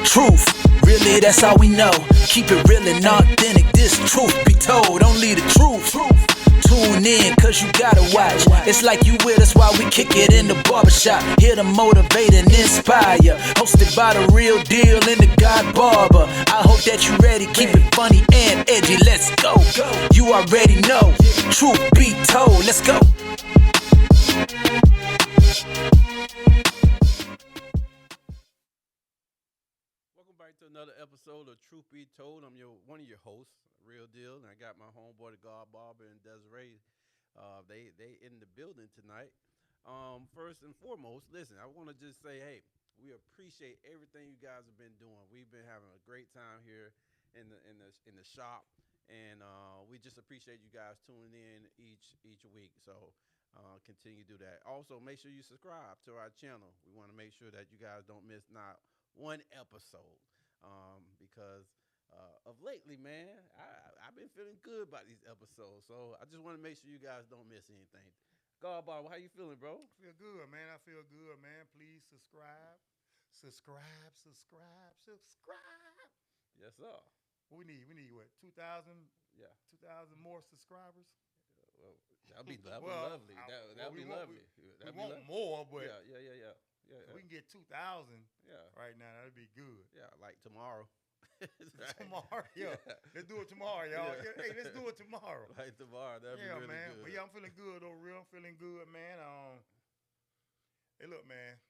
Truth, really that's all we know. Keep it real and authentic, this truth be told. Only the truth. Tune in, cause you gotta watch. It's like you with us while we kick it in the barbershop. Here to motivate and inspire. Hosted by the real deal and the God Barber. I hope that you ready, keep it funny and edgy. Let's go. You already know, truth be told. Let's go. Welcome back to another episode of Truth Be Told. I'm one of your hosts, Real Deal, and I got my homeboy, the God Barber, and Desiree. They in the building tonight. First and foremost, listen, I want to just say, hey, we appreciate everything you guys have been doing. We've been having a great time here in the shop, and we just appreciate you guys tuning in each week. So continue to do that. Also, make sure you subscribe to our channel. We want to make sure that you guys don't miss not one episode, because of lately, man, I've been feeling good about these episodes. So I just want to make sure you guys don't miss anything. God, Bob, how you feeling, bro? I feel good, man. I feel good, man. Please subscribe. Subscribe. Yes, sir. What we need what? 2,000? Yeah. 2,000 more subscribers? Well, that'd be lovely. That'd be lovely. We want more, but yeah. If we can get 2,000 right now, that'd be good. Yeah, like tomorrow. Right. Tomorrow, Let's do it tomorrow, y'all. Yeah. Hey, let's do it tomorrow. Like tomorrow, that'd be really man. good. But I'm feeling good though, real. I'm feeling good, man. Hey, look, man.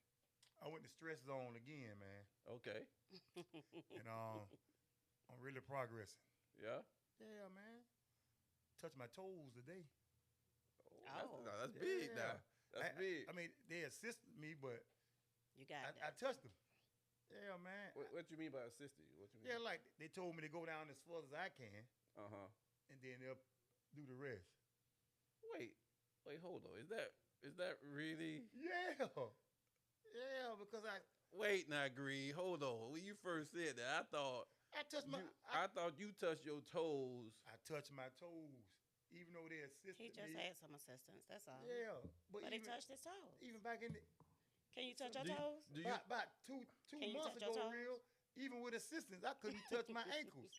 I went to stress zone again, man. Okay. And I'm really progressing. Yeah. Yeah, man. Touched my toes today. That's big now. That's big. I mean, they assisted me, but you got I touched them. Yeah, man. What you mean by assisted? What you mean? Yeah, like they told me to go down as far as I can. And then they'll do the rest. Wait, hold on. Is that really? Yeah. Yeah, because Wait now, Green. Hold on. When you first said that, I thought I thought you touched your toes. I touched my toes. Even though they assisted me. He just had some assistance, that's all. Yeah. But he touched his toes. Even back in the... Can you touch your toes? About two months ago, real, even with assistance, I couldn't touch my ankles.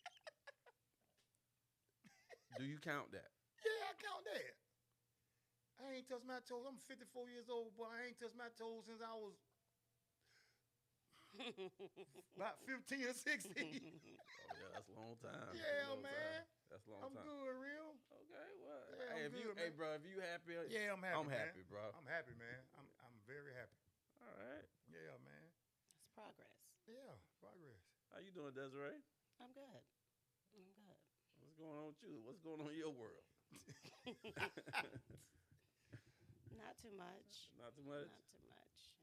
Do you count that? Yeah, I count that. I ain't touched my toes. I'm 54 years old, but I ain't touched my toes since I was about 15 or 16. Oh, yeah, that's a long time. Yeah, man. That's a long time. I'm good, real. Okay, well, Yeah, bro, if you happy, yeah, I'm happy. I'm happy, bro. I'm happy, man. I'm very happy. All right. Yeah, man. It's progress. Yeah, progress. How you doing, Desiree? I'm good. What's going on with you? What's going on in your world? Not too much. Not too much? Not too much.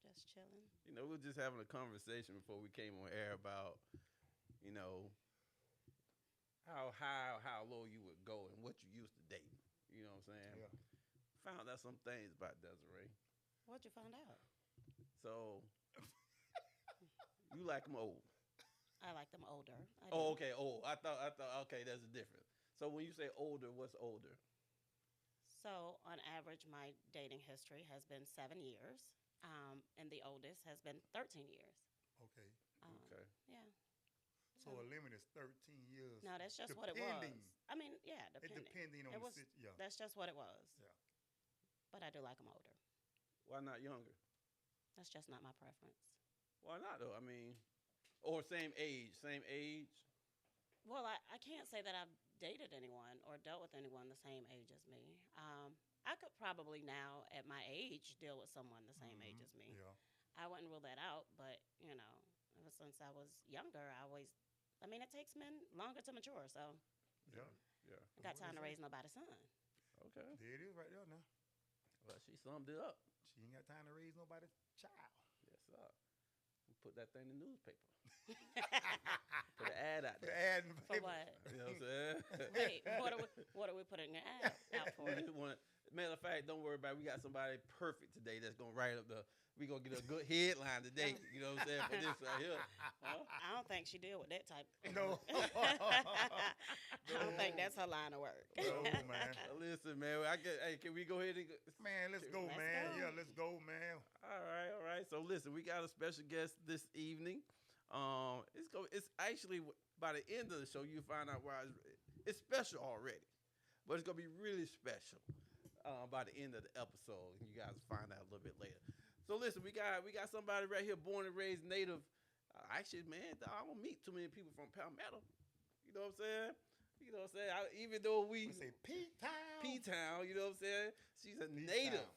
Just chilling. We were just having a conversation before we came on air about, how high, how low you would go and what you used to date. You know what I'm saying? Yeah. Found out some things about Desiree. What'd you find out? So, you like them old? I like them older. Okay, old. I thought, okay, there's a difference. So when you say older, what's older? So on average, my dating history has been 7 years, and the oldest has been 13 years. Okay. Okay. Yeah. So a limit is 13 years. No, that's just what it was. I mean, yeah, depending on That's just what it was. Yeah. But I do like them older. Why not younger? That's just not my preference. Why not, though? I mean, or same age. Well, I can't say that I've dated anyone or dealt with anyone the same age as me. I could probably now, at my age, deal with someone the same age as me. Yeah. I wouldn't rule that out, but, ever since I was younger, it takes men longer to mature, so. Yeah. I got time to raise nobody's son. Okay. There it is right there now. Well, she summed it up. She ain't got time to raise nobody's child. Yes, sir. Put that thing in the newspaper. Put an ad out there. Put an ad in the For paper. what? You know what I'm saying? Wait, what are we putting an ad out for? Matter of fact, don't worry about it. We got somebody perfect today that's going to write up we going to get a good headline today. You know what I'm saying? For this right here. Huh? I don't think she deal with that type. No. I don't think that's her line of work. No, man. Listen, man. Hey, can we go ahead and Man, let's go, man. Yeah, let's go, man. All right. So listen, we got a special guest this evening. It's actually by the end of the show you find out why it's special already, but it's gonna be really special by the end of the episode, and you guys find out a little bit later. So listen, we got somebody right here, born and raised native. Actually, man, I don't meet too many people from Palmetto. You know what I'm saying? You know what I'm saying? Even though we say P-Town. P-Town, you know what I'm saying? She's a native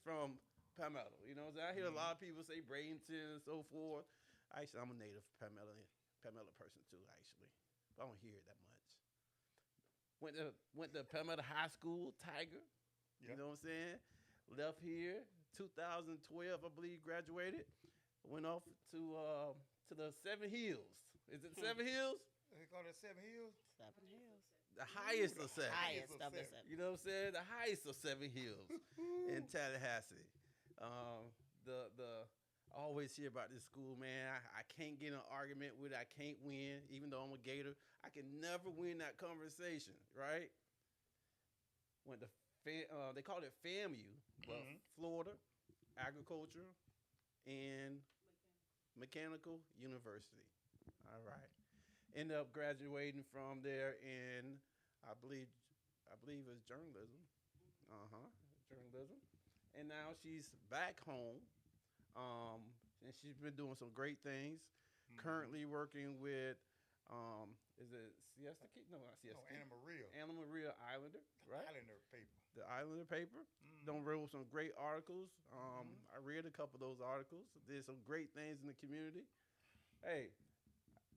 from Palmetto. You know what I'm saying? I hear a lot of people say Bradenton and so forth. Actually, I'm a native Palmetto person too, actually. But I don't hear it that much. Went to Palmetto High School, Tiger. You know what I'm saying? Left here, 2012, I believe, graduated. Went off to the Seven Hills. Is it Seven Hills? They call it Seven Hills? Seven Hills. The highest of seven. Highest of the seven. You know what I'm saying? The highest of Seven Hills in Tallahassee. I always hear about this school, man. I can't get in an argument with it. I can't win, even though I'm a Gator. I can never win that conversation, right? Went to they called it FAMU, but Florida Agriculture and Mechanical University. All right. Ended up graduating from there in, I believe it's journalism. Journalism. And now she's back home. And she's been doing some great things. Currently working with, is it Siesta Key? No, not Siesta Key. Anna Maria Islander, right? Islander paper. The Islander paper. Don't wrote some great articles. I read a couple of those articles. Did some great things in the community. Hey,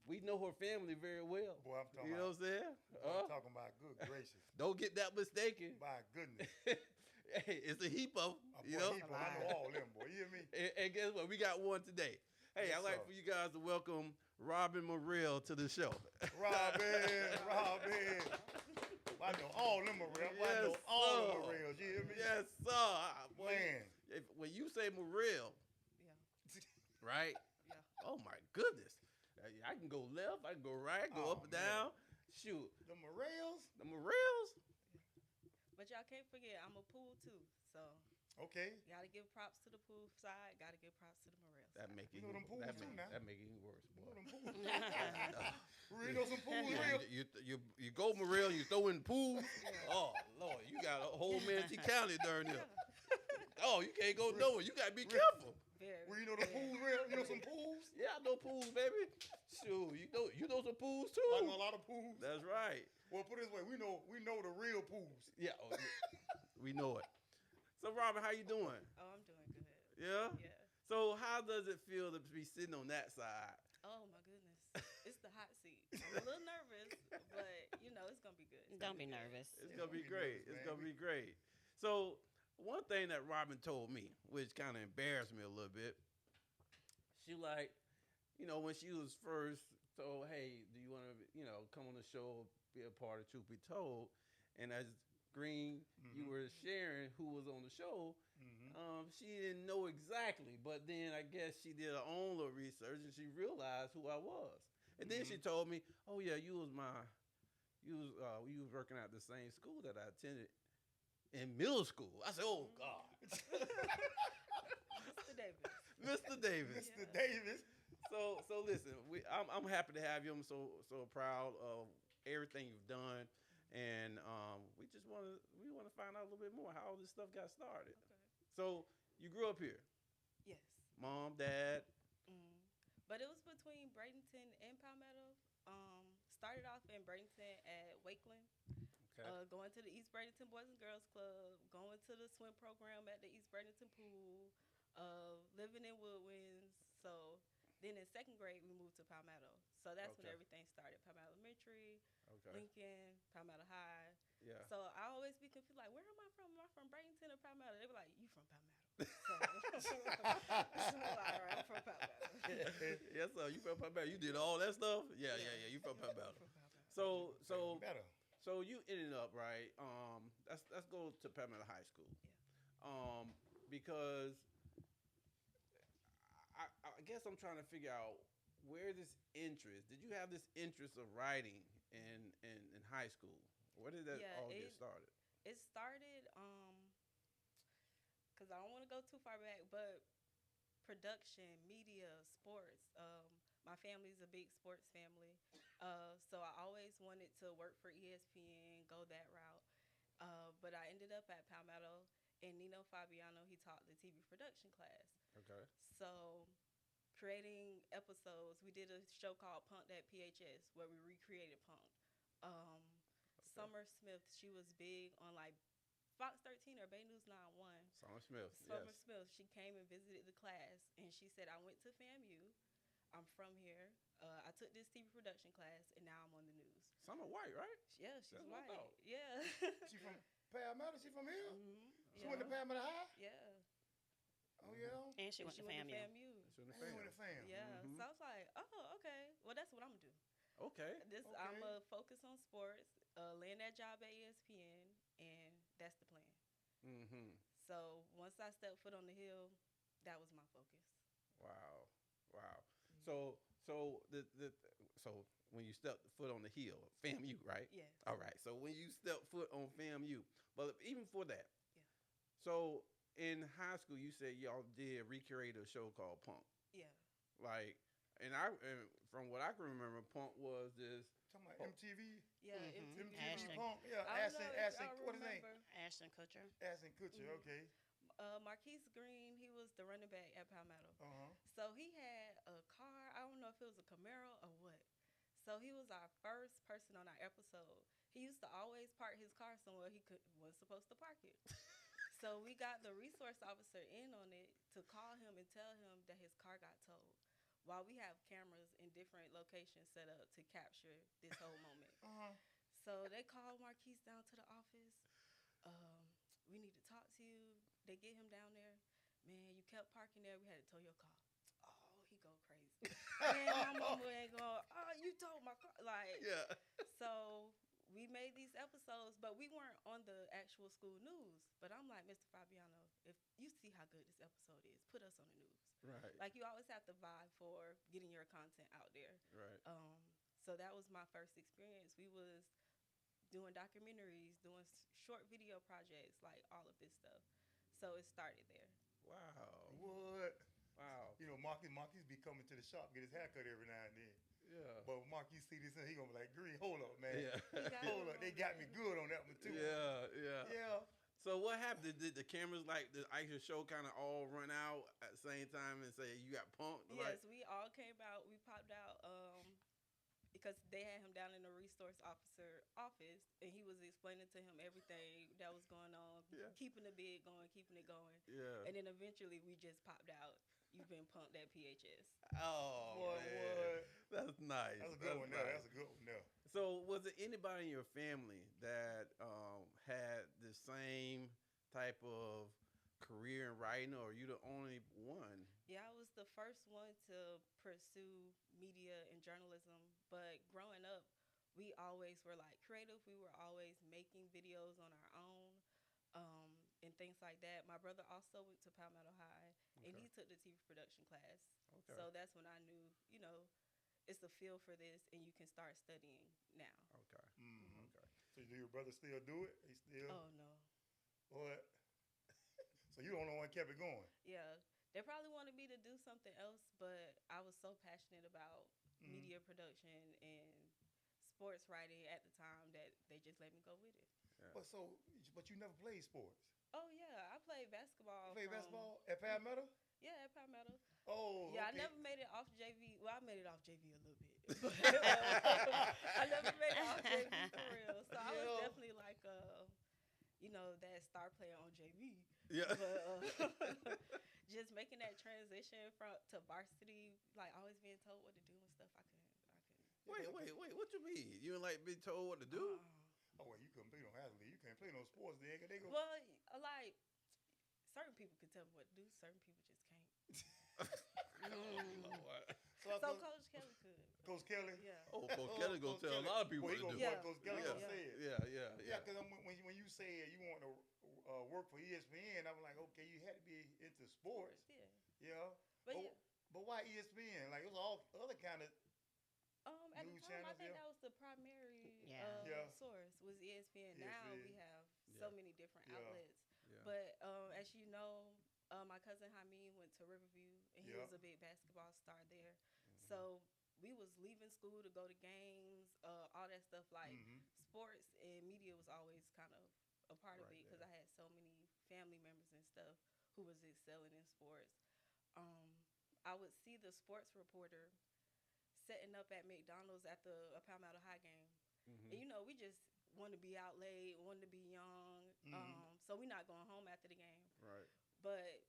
we know her family very well. Boy, I'm talking you know what I'm saying? I'm talking about good gracious. Don't get that mistaken. My goodness. Hey, it's a heap of them, you know? I know all them, boy. You hear me? And guess what? We got one today. Hey, I'd like for you guys to welcome Robyn Murrell to the show. Robyn. I know all them Murrell. Yes, I know all them Murrells. You hear me? Yes, sir. Boy, man. When you say Murrell, right? Yeah. Oh, my goodness. I can go left. I can go right, go up and down. Shoot. The Murrells? The Murrells? But y'all can't forget, I'm a pool too. So okay, gotta give props to the pool side. Gotta give props to the Morels. That make it. You know them pools too now. That make it even worse, boy. You know them pools. You know some pools, real. You go Murrell, you throw in the pool. Oh Lord, you got a whole Manatee County during there. Oh, you can't go nowhere. You gotta be careful. Very. Well, you know the pools, real. You know some pools. Yeah, I know pools, baby. Shoot, you know some pools too. I know a lot of pools. That's right. Well, put it this way, we know the real pools. Yeah, we know it. So, Robyn, how you doing? Oh, I'm doing good. Yeah? Yeah. So, how does it feel to be sitting on that side? Oh my goodness, it's the hot seat. I'm a little nervous, but you know it's gonna be good. Don't be nervous. It's going to be great. It's going to be great. So, one thing that Robyn told me, which kind of embarrassed me a little bit, she like, you know, when she was first told, hey, do you want to, you know, come on the show, be a part of Truth Be Told, and as Green, you were sharing who was on the show, she didn't know exactly, but then I guess she did her own little research and she realized who I was. And then she told me, oh yeah, you was working at the same school that I attended in middle school. I said, oh God. Mr. Davis. Mr. Davis. Mr. Davis. So listen, I'm happy to have you. I'm so proud of everything you've done, and we want to find out a little bit more how all this stuff got started. Okay. So you grew up here, Yes. mom, dad. But it was between Bradenton and Palmetto. Started off in Bradenton at Wakeland. Okay. Going to the East Bradenton Boys and Girls Club. Going to the swim program at the East Bradenton pool. Living in Woodwinds. So then in second grade we moved to Palmetto. So that's when everything started. Palmetto Elementary, Lincoln, Palmetto High. Yeah. So I always be confused, like, where am I from? Am I from Bradenton or Palmetto? They were like, you from Palmetto. So, all right, I'm from Palmetto. Yes, sir. You from Palmetto? You did all that stuff? Yeah. You from Palmetto? So you ended up right. Let's go to Palmetto High School. Yeah. Because I guess I'm trying to figure out where this interest. Did you have this interest of writing in high school? Where did that all get started? It started because I don't want to go too far back, but production, media, sports. my family's a big sports family. So I always wanted to work for ESPN, go that route. But I ended up at Palmetto, and Nino Fabiano, he taught the TV production class. Okay. So creating episodes, we did a show called Punk That PHS where we recreated Punk. Um, Summer Smith, she was big on like Fox 13 or Bay News 91. Summer Smith. Summer Yes. Smith, she came and visited the class, and she said, I went to FAMU. I'm from here. I took this TV production class, and now I'm on the news. Summer White, right? Yeah, she's That's what I white. thought. Yeah. She from Palmetto? She from here? She Yeah. went to Palmetto High? Yeah. Oh, yeah? And she went to FAMU. FAMU. She in the She went fam. to fam. Yeah. Mhm. So I was like, oh, okay. Well, that's what I'm gonna do. Okay. I'm Okay. focus on sports, land that job at ESPN, and that's the plan. Mm-hmm. So once I stepped foot on the hill, that was my focus. Wow. Wow. So so when you step foot on the hill, FAMU, right? Yes. All right. So when you step foot on FAMU, but even for that, Yeah. so in high school, you said y'all did recreate a show called Punk. Yeah. Like, and from what I can remember, Punk was this. Talking about MTV? Yeah. Mhm. MTV Ashton. Punk? Yeah, I don't know if Ashton, y'all what his name? remember. Ashton Kutcher. Ashton Kutcher, Mhm. okay. Marquise Green, he was the running back at Palmetto. Uh-huh. So he had a car. I don't know if it was a Camaro or what. So he was our first person on our episode. He used to always park his car somewhere he was supposed to park it. So we got the resource officer in on it to call him and tell him that his car got towed. While we have cameras in different locations set up to capture this whole moment. Uh-huh. So they called Marquise down to the office. We need to talk to you. They get him down there. Man, you kept parking there. We had to tow your car. Oh, he go crazy. Man, my mama ain't going, oh, you towed my car. Like, Yeah. so we made these episodes, but we weren't on the actual school news. But I'm like, Mr. Fabiano, if you see how good this episode is, put us on the news. Right. Like, you always have to vibe for getting your content out there. Right. So that was my first experience. We was doing documentaries, doing short video projects, like all of this stuff. So it started there. Wow. What? Wow. You know, Marquis be coming to the shop, get his hair cut every now and then. Yeah. But when Marquis see this, he gonna be like, Green, hold up, man. Yeah. Hold up, they got me good on that one, too. Yeah. Yeah. Yeah. So what happened? Did the cameras, like the actual show, kind of all run out at the same time and say you got punked? Yes, we all came out. We popped out because they had him down in the resource officer office, and he was explaining to him everything that was going on, Yeah. keeping the bid going, keeping it going. Yeah. And then eventually we just popped out. You've been punked at PHS. Oh, What? man. What? That's nice. That's a good one there. nice. That's a good one there. So, was there anybody in your family that had the same type of career in writing, or are you the only one? Yeah, I was the first one to pursue media and journalism. But growing up, we always were like creative. We were always making videos on our own and things like that. My brother also went to Palmetto High, and he took the TV production class. Okay. So that's when I knew, it's a feel for this, and you can start studying now. Okay. Mm-hmm. Okay. So do your brother still do it? He still? Oh, no. What? So you the only one kept it going? Yeah. They probably wanted me to do something else, but I was so passionate about media production and sports writing at the time that they just let me go with it. Yeah. But you never played sports. Oh, yeah. I played basketball. You played basketball at Palmetto? Yeah, at Palmetto. Oh, Yeah, okay. I never made it off JV. Well, I made it off JV a little bit. I never made it off JV for real. So I was definitely like, that star player on JV. Yeah. But just making that transition to varsity, like always being told what to do and stuff, I couldn't. Wait. What you mean? You didn't like being told what to do? Oh, well, you couldn't play no athlete. You can't play no sports then. They go. Well, like certain people can tell me what to do. Certain people just can't. So Coach Kelly could. Coach Kelly? Yeah. Oh, Coach Kelly gonna tell a lot of people Well, what to do. Yeah. Coach Kelly Yeah. gonna say it. Yeah. Because when you said you want to work for ESPN, I'm like, okay, you had to be into sports. Yeah. Yeah. But yeah. But why ESPN? Like, it was all other kind of. At the News time, I channels, think yeah. that was the primary Yeah. source was ESPN. Now ESPN. we have Yeah. so many different Yeah. outlets. Yeah. But as you know, my cousin Hameen went to Riverview, and he Yeah. was a big basketball star there. So we was leaving school to go to games, all that stuff. Like Mhm. sports and media was always kind of a part of Right it because there. I had so many family members and stuff who was excelling in sports. Um, I would see the sports reporter setting up at McDonald's at a Palmetto High game. And Mm-hmm. we just want to be out late, want to be young. Mhm. So we not going home after the game. Right. But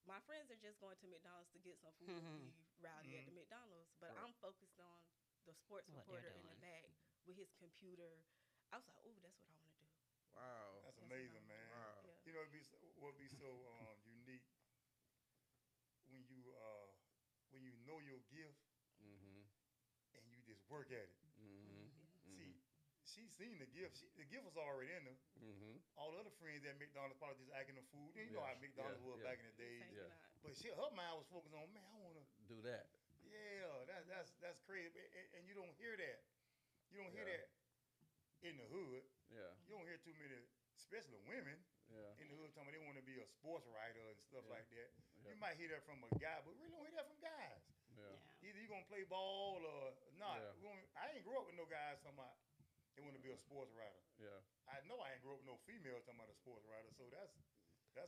my friends are just going to McDonald's to get some food and be rowdy at the Mhm. McDonald's. But Right. I'm focused on the sports What they're reporter in the doing. back with his computer. I was like, "Ooh, that's what I want to do." Wow. That's That's amazing, what man. Wow. Yeah. You know, what be so unique when you know your gift Mm-hmm. and you just work at it. Mm-hmm. See, she seen the gift. The gift was already in her. Mm-hmm. All the other friends at McDonald's probably just acting the food. You know Yeah, how McDonald's yeah, was yeah. back in the Just day. hanging Yeah. out. But her mind was focused on, man, I want to. Do that. Yeah, that's crazy. And you don't hear that. You don't hear Yeah. that in the hood. Yeah. You don't hear too many, especially women Yeah. in the hood talking about they want to be a sports writer and stuff Yeah. like that. Yeah. You might hear that from a guy, but really don't hear that from guys. Yeah. Yeah. Either you gonna play ball or not. Yeah. I ain't grew up with no guys talking about they want to be a sports writer. Yeah. I know I ain't grew up with no females talking about a sports writer, so that's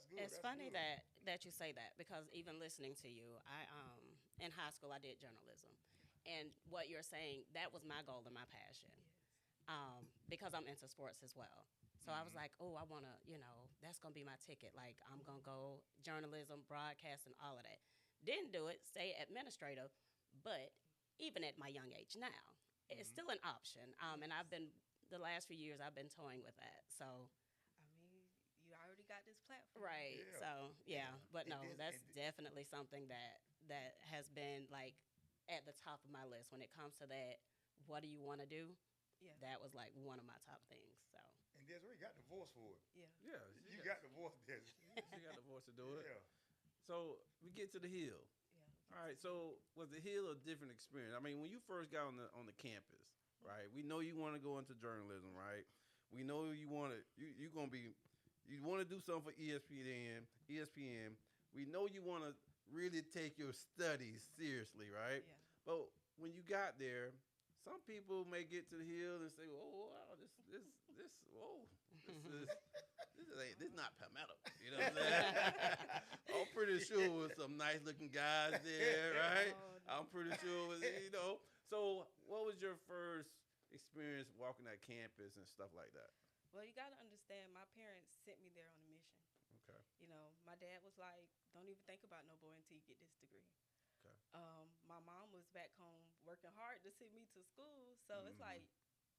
good. It's That's funny good. that you say that because even listening to you, I in high school I did journalism, and what you're saying that was my goal and my passion, because I'm into sports as well. So I was like, oh, I want to, that's gonna be my ticket. Like I'm gonna go journalism, broadcasting, all of that. Didn't do it. Stay administrative, but even at my young age now, it's still an option. And I've been the last few years I've been toying with that. So. I mean, you already got this platform. Right. Yeah. So yeah, but And no, this- that's and definitely something that has been like at the top of my list when it comes to that. What do you want to do? Yeah. That was like one of my top things. So And Desiree got the voice for it. Yeah. Yeah. You got the voice, Desiree. She got the voice to do it. Yeah. So we get to the hill. Yeah. All right. So was the hill a different experience? I mean, when you first got on the campus, right? We know you want to go into journalism, right? We know you want to you gonna be you want to do something for ESPN. ESPN. We know you want to really take your studies seriously, right? Yeah. But when you got there, some people may get to the hill and say, "Oh, wow, this, whoa, this not Palmetto." You know what I'm saying? I'm pretty sure it was some nice looking guys there, right? Oh, no. I'm pretty sure it was. So, what was your first experience walking that campus and stuff like that? Well, you got to understand, my parents sent me there on a mission. Okay. My dad was like, "Don't even think about no boy until you get this degree." Okay. My mom was back home working hard to send me to school, so it's like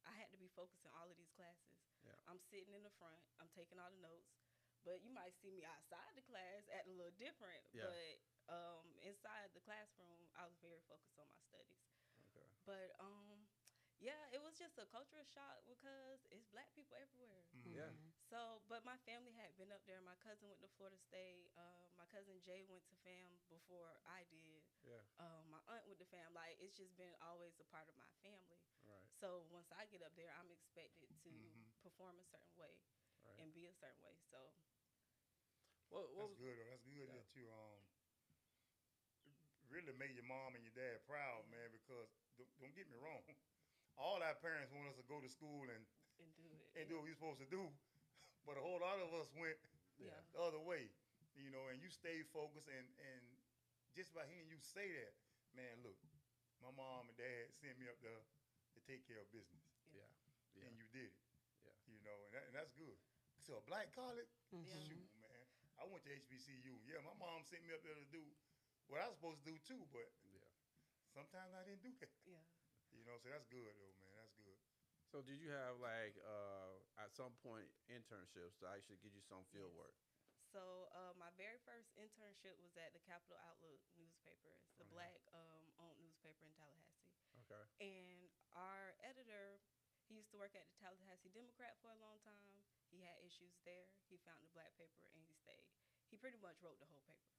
I had to be focused on all of these classes. Yeah. I'm sitting in the front, I'm taking all the notes, but you might see me outside the class acting a little different. Yeah. But inside the classroom, I was very focused on my studies. Okay. But yeah, it was just a cultural shock because it's black people everywhere. Yeah. So, but my family had been up there. My cousin went to Florida State. My cousin Jay went to FAM before I did. Yeah. My aunt went to FAM. Like, it's just been always a part of my family. Right. So once I get up there, I'm expected to Mhm. perform a certain way Right. and be a certain way. So What That's was good. Though. That's good Yeah. that you really made your mom and your dad proud, man. Because don't get me wrong, all our parents want us to go to school and do it. do what we're supposed to do, but a whole lot of us went Yeah. the other way, and you stayed focused. And just by hearing you say that, man, look, my mom and dad sent me up there to take care of business, yeah. Yeah. and you did it. Yeah. And that's good. So a black college, Yeah. shoot, man. I went to HBCU. Yeah, my mom sent me up there to do what I was supposed to do too, but Yeah. sometimes I didn't do that. Yeah. So that's good though, man. That's good. So did you have like at some point internships to actually give you some field Yes. work? So my very first internship was at the Capital Outlook newspaper. It's a Okay. black owned newspaper in Tallahassee. Okay. And our editor, he used to work at the Tallahassee Democrat for a long time. He had issues there. He found the black paper and he stayed. He pretty much wrote the whole paper.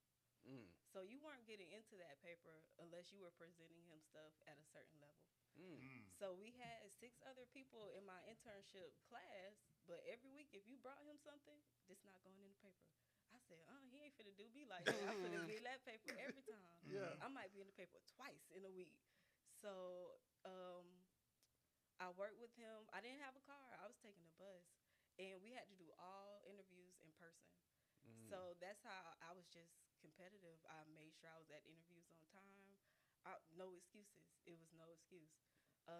Mm. So you weren't getting into that paper unless you were presenting him stuff at a certain level. Mm. So we had 6 other people in my internship class, but every week if you brought him something, this not going in the paper. I said, he ain't finna do me like that. I'm finna be in that paper every time. Yeah. I might be in the paper twice in a week. So I worked with him. I didn't have a car. I was taking a bus, and we had to do all interviews in person. So that's how I was just competitive. I made sure I was at interviews on time. No excuses. It was no excuse.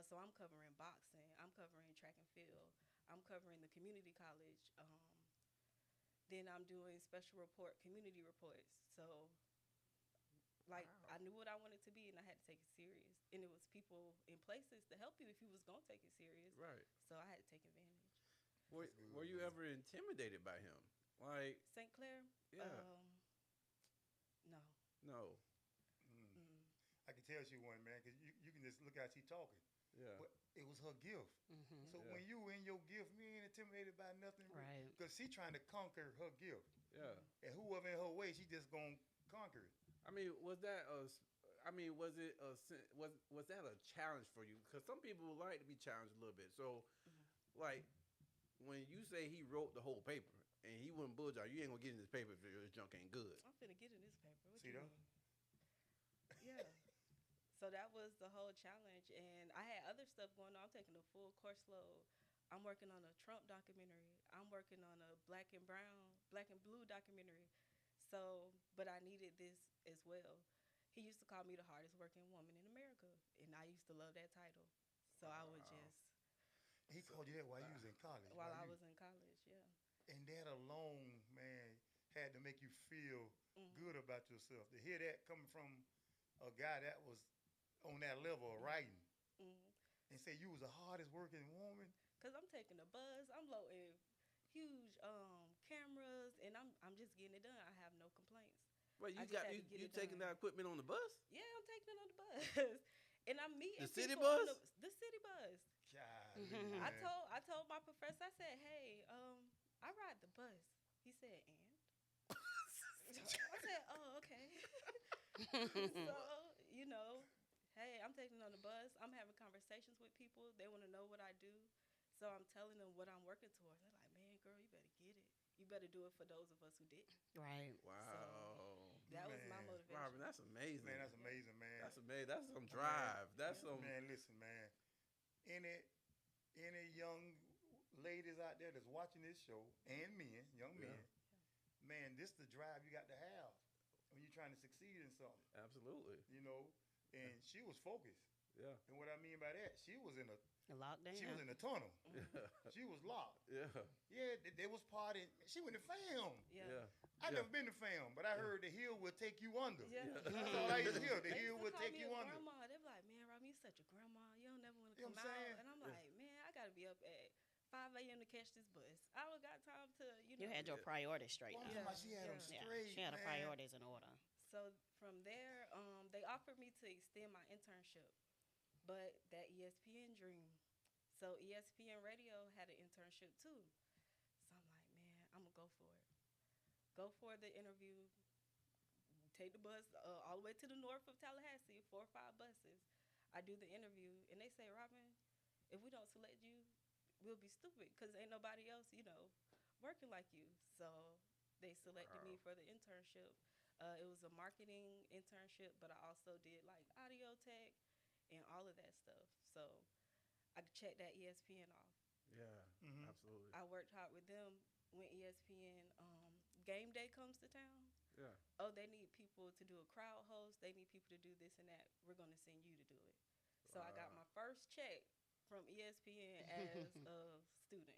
So I'm covering boxing. I'm covering track and field. I'm covering the community college. Then I'm doing special report, community reports. So, like, Wow. I knew what I wanted to be, and I had to take it serious. And it was people in places to help you if you was gonna take it serious. Right. So I had to take advantage. Were you ever intimidated by him? Like, St. Clair? yeah. No. No. Mm. I can tell she one, man, because you can just look how she talking. Yeah. But it was her gift. Mm-hmm. So Yeah. when you in your gift, you ain't intimidated by nothing. Right. Because she trying to conquer her gift. Yeah. And whoever in her way, she just going to conquer it. I mean, was that was it was that a challenge for you? Because some people would like to be challenged a little bit. So, like, when you say he wrote the whole paper and he wouldn't bullshit, you ain't gonna get in this paper if this junk ain't good. I'm finna get in this paper. What See you that? mean? Yeah. So that was the whole challenge. And I had other stuff going on. I'm taking a full course load. I'm working on a Trump documentary. I'm working on a black and blue documentary. So, but I needed this as well. He used to call me the hardest working woman in America. And I used to love that title. So I would Wow. just, He called you that while you was in college. while I was in college, yeah. And that alone, man, had to make you feel Mhm. good about yourself. To hear that coming from a guy that was on that level of writing Mm-hmm. and say you was the hardest working woman. Cause I'm taking a bus, I'm loading huge cameras, and I'm just getting it done. I have no complaints. Wait, I you just got had you, to get you it taking done. that equipment on the bus? Yeah, I'm taking it on the bus, and I'm meeting The city people on bus? the city bus. Golly, Mhm. man. I told my professor, I said, hey, I ride the bus. He said, and I said, oh, okay. So, you know, hey, I'm taking it on the bus. I'm having conversations with people. They want to know what I do. So I'm telling them what I'm working towards. They're like, man, girl, you better get it. You better do it for those of us who didn't. Right. Wow. That was my Man. motivation. Robyn, that's amazing. Man, that's amazing, man. That's amazing. That's some drive. That's some. Man, listen, man. Any young ladies out there that's watching this show, and men, young Yeah. men, man, this the drive you got to have when you're trying to succeed in something, Absolutely. you know. And she was focused, Yeah. and what I mean by that, she was in a Lockdown. tunnel. Yeah. She was locked. Yeah. Yeah, they was partying. She went to fam. Yeah. Yeah. I Yeah. never been to fam, but I heard the hill will take you under. Yeah. Yeah. That's all I used to hear. The They hill used to will call take me you a under. grandma. They be like, man, Robyn, you such a grandma. You don't never want to You know come what I'm out. saying? And I'm Yeah. like, man, I gotta be up at 5 a.m. to catch this bus. I don't got time to, you know. You had your priorities straight Well, I'm now. talking about she had them Yeah. Yeah, straight, she had her man. priorities in order. So from there, they offered me to extend my internship, but that ESPN dream. So ESPN Radio had an internship too. So I'm like, man, I'm gonna go for it. Go for the interview. Take the bus all the way to the north of Tallahassee, 4 or 5 buses. I do the interview, and they say, Robyn, if we don't select you, we'll be stupid because ain't nobody else, you know, working like you. So they selected me Wow. for the internship. It was a marketing internship, but I also did like audio tech and all of that stuff. So I could check that ESPN off. Yeah. Mhm. Absolutely. I worked hard with them when ESPN game day comes to town. Yeah. Oh, they need people to do a crowd host. They need people to do this and that. We're going to send you to do it. So I got Wow. my first check from ESPN as a student.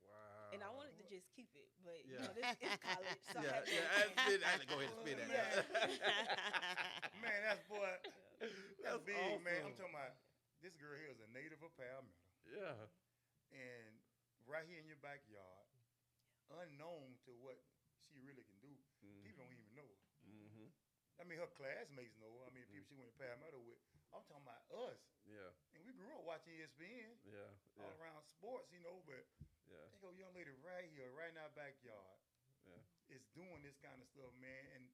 Wow. And I wanted to just keep it, but you Yeah. know, this is college. So Yeah. I had to Yeah. I had to go ahead and spit that. Yeah. Man, that's boy. That's big, man. I'm awesome. talking about this girl here is a native of Palmetto, Yeah. and right here in your backyard, unknown to what she really can do. People don't even know her. Mm-hmm. I mean, her classmates know her. I mean, people she went to Palmetto with. I'm talking about us, Yeah. and we grew up watching ESPN Yeah. all Yeah. around sports, you know. But Yeah. they go, young lady right here, right in our backyard, Yeah. is doing this kind of stuff, man, and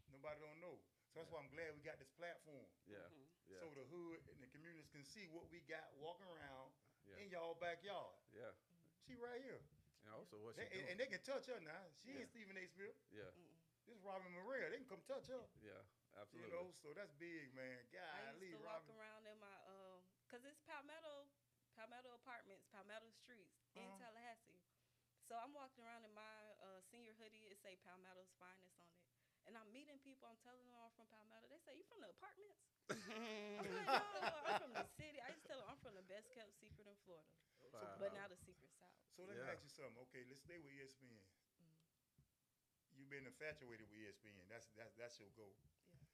nobody don't know. So that's why I'm glad we got this platform. Yeah. Mhm. Yeah. So the hood and the communities can see what we got walking around Yeah. in y'all backyard. Yeah. She right here. And also what she They, doing. and they can touch her now. She Yeah. ain't Stephen A. Smith. Yeah. Mm-mm. This is Robyn Murrell. They can come touch her. Yeah. Absolutely. You know, so that's big, man. I Golly, used to walk Robyn. around in my cause it's Palmetto Apartments, Palmetto Streets in Tallahassee. So I'm walking around in my senior hoodie. It say Palmetto's finest on it, and I'm meeting people. I'm telling them I'm from Palmetto. They say, "You from the apartments?" I'm like, "No, I'm from the city." I used to tell them I'm from the best kept secret in Florida, Wow. but now the secret's out. So let me Yeah. ask you something. Okay, let's stay with ESPN. Mm. You've been infatuated with ESPN. That's your goal. Yeah.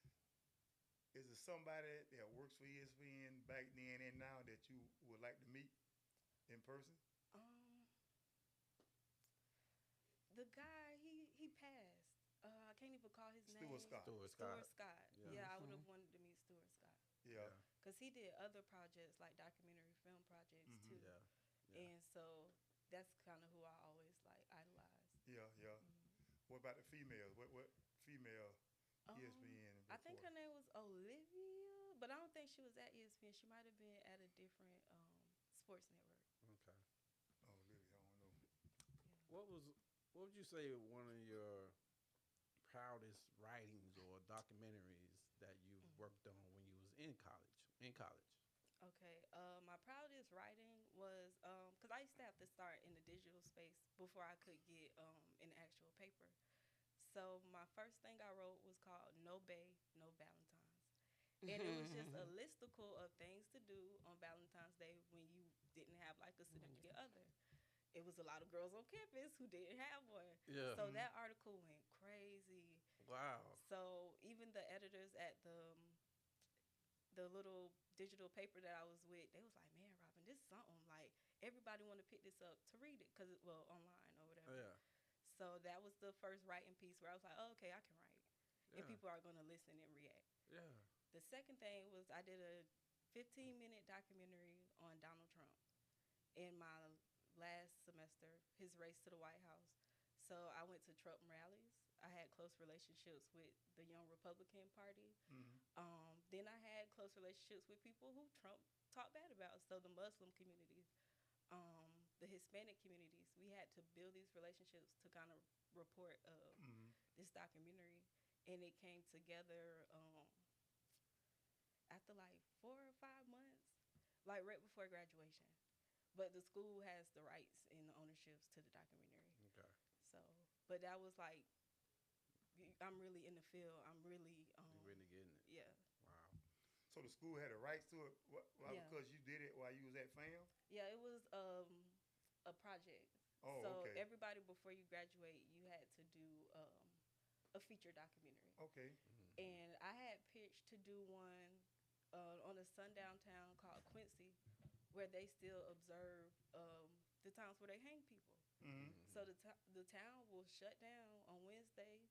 Is there somebody that works for ESPN back then and now that you would like to meet in person? Um, the guy he passed. I can't even call his Stuart name. Scott. Stuart Stuart Scott. Scott. Yeah. Yeah, I would have wanted to meet Stuart Scott Yeah. because he did other projects like documentary film projects Mhm. too. Yeah. Yeah. And so that's kind of who I always like idolize. Yeah, yeah. What about the females? What female ESPN I think her reporter? name was Olivia, but I don't think she was at ESPN. She might have been at a different sports network. Okay. Oh, Lily, I don't know. What was what would you say one of your proudest writings or documentaries that you worked on when you was in college? In college. Okay. My proudest writing was because I used to have to start in the digital space before I could get an actual paper. So my first thing I wrote was called No Bay, No Valentines. And it was just a listicle of things to do on Valentine's Day when you didn't have like a significant other. It was a lot of girls on campus who didn't have one. Yeah. So that article went crazy. Wow. So even the editors at the little digital paper that I was with, they was like, "Man, Robyn, this is something. Like everybody want to pick this up to read it because online or whatever." Yeah. So that was the first writing piece where I was like, "Oh, okay, I can write, and Yeah. people are going to listen and react." Yeah. The second thing was I did a 15-minute documentary on Donald Trump in my last semester, his race to the White House. So I went to Trump rallies. I had close relationships with the Young Republican Party. Then I had close relationships with people who Trump talked bad about. So the Muslim communities, the Hispanic communities, we had to build these relationships to kind of report this documentary. And it came together after like 4 or 5 months, like right before graduation. But the school has the rights and the ownerships to the documentary. Okay. So, but that was like, I'm really in the field. I'm really, You're really getting it. yeah. Wow. So the school had the rights to it. Why? Yeah. Because you did it while you was at FAM. Yeah, it was a project. Oh, so okay. everybody before you graduate, you had to do a feature documentary. Okay. And I had pitched to do one on a sundown town called Quincy, where they still observe the times where they hang people. So the town will shut down on Wednesday,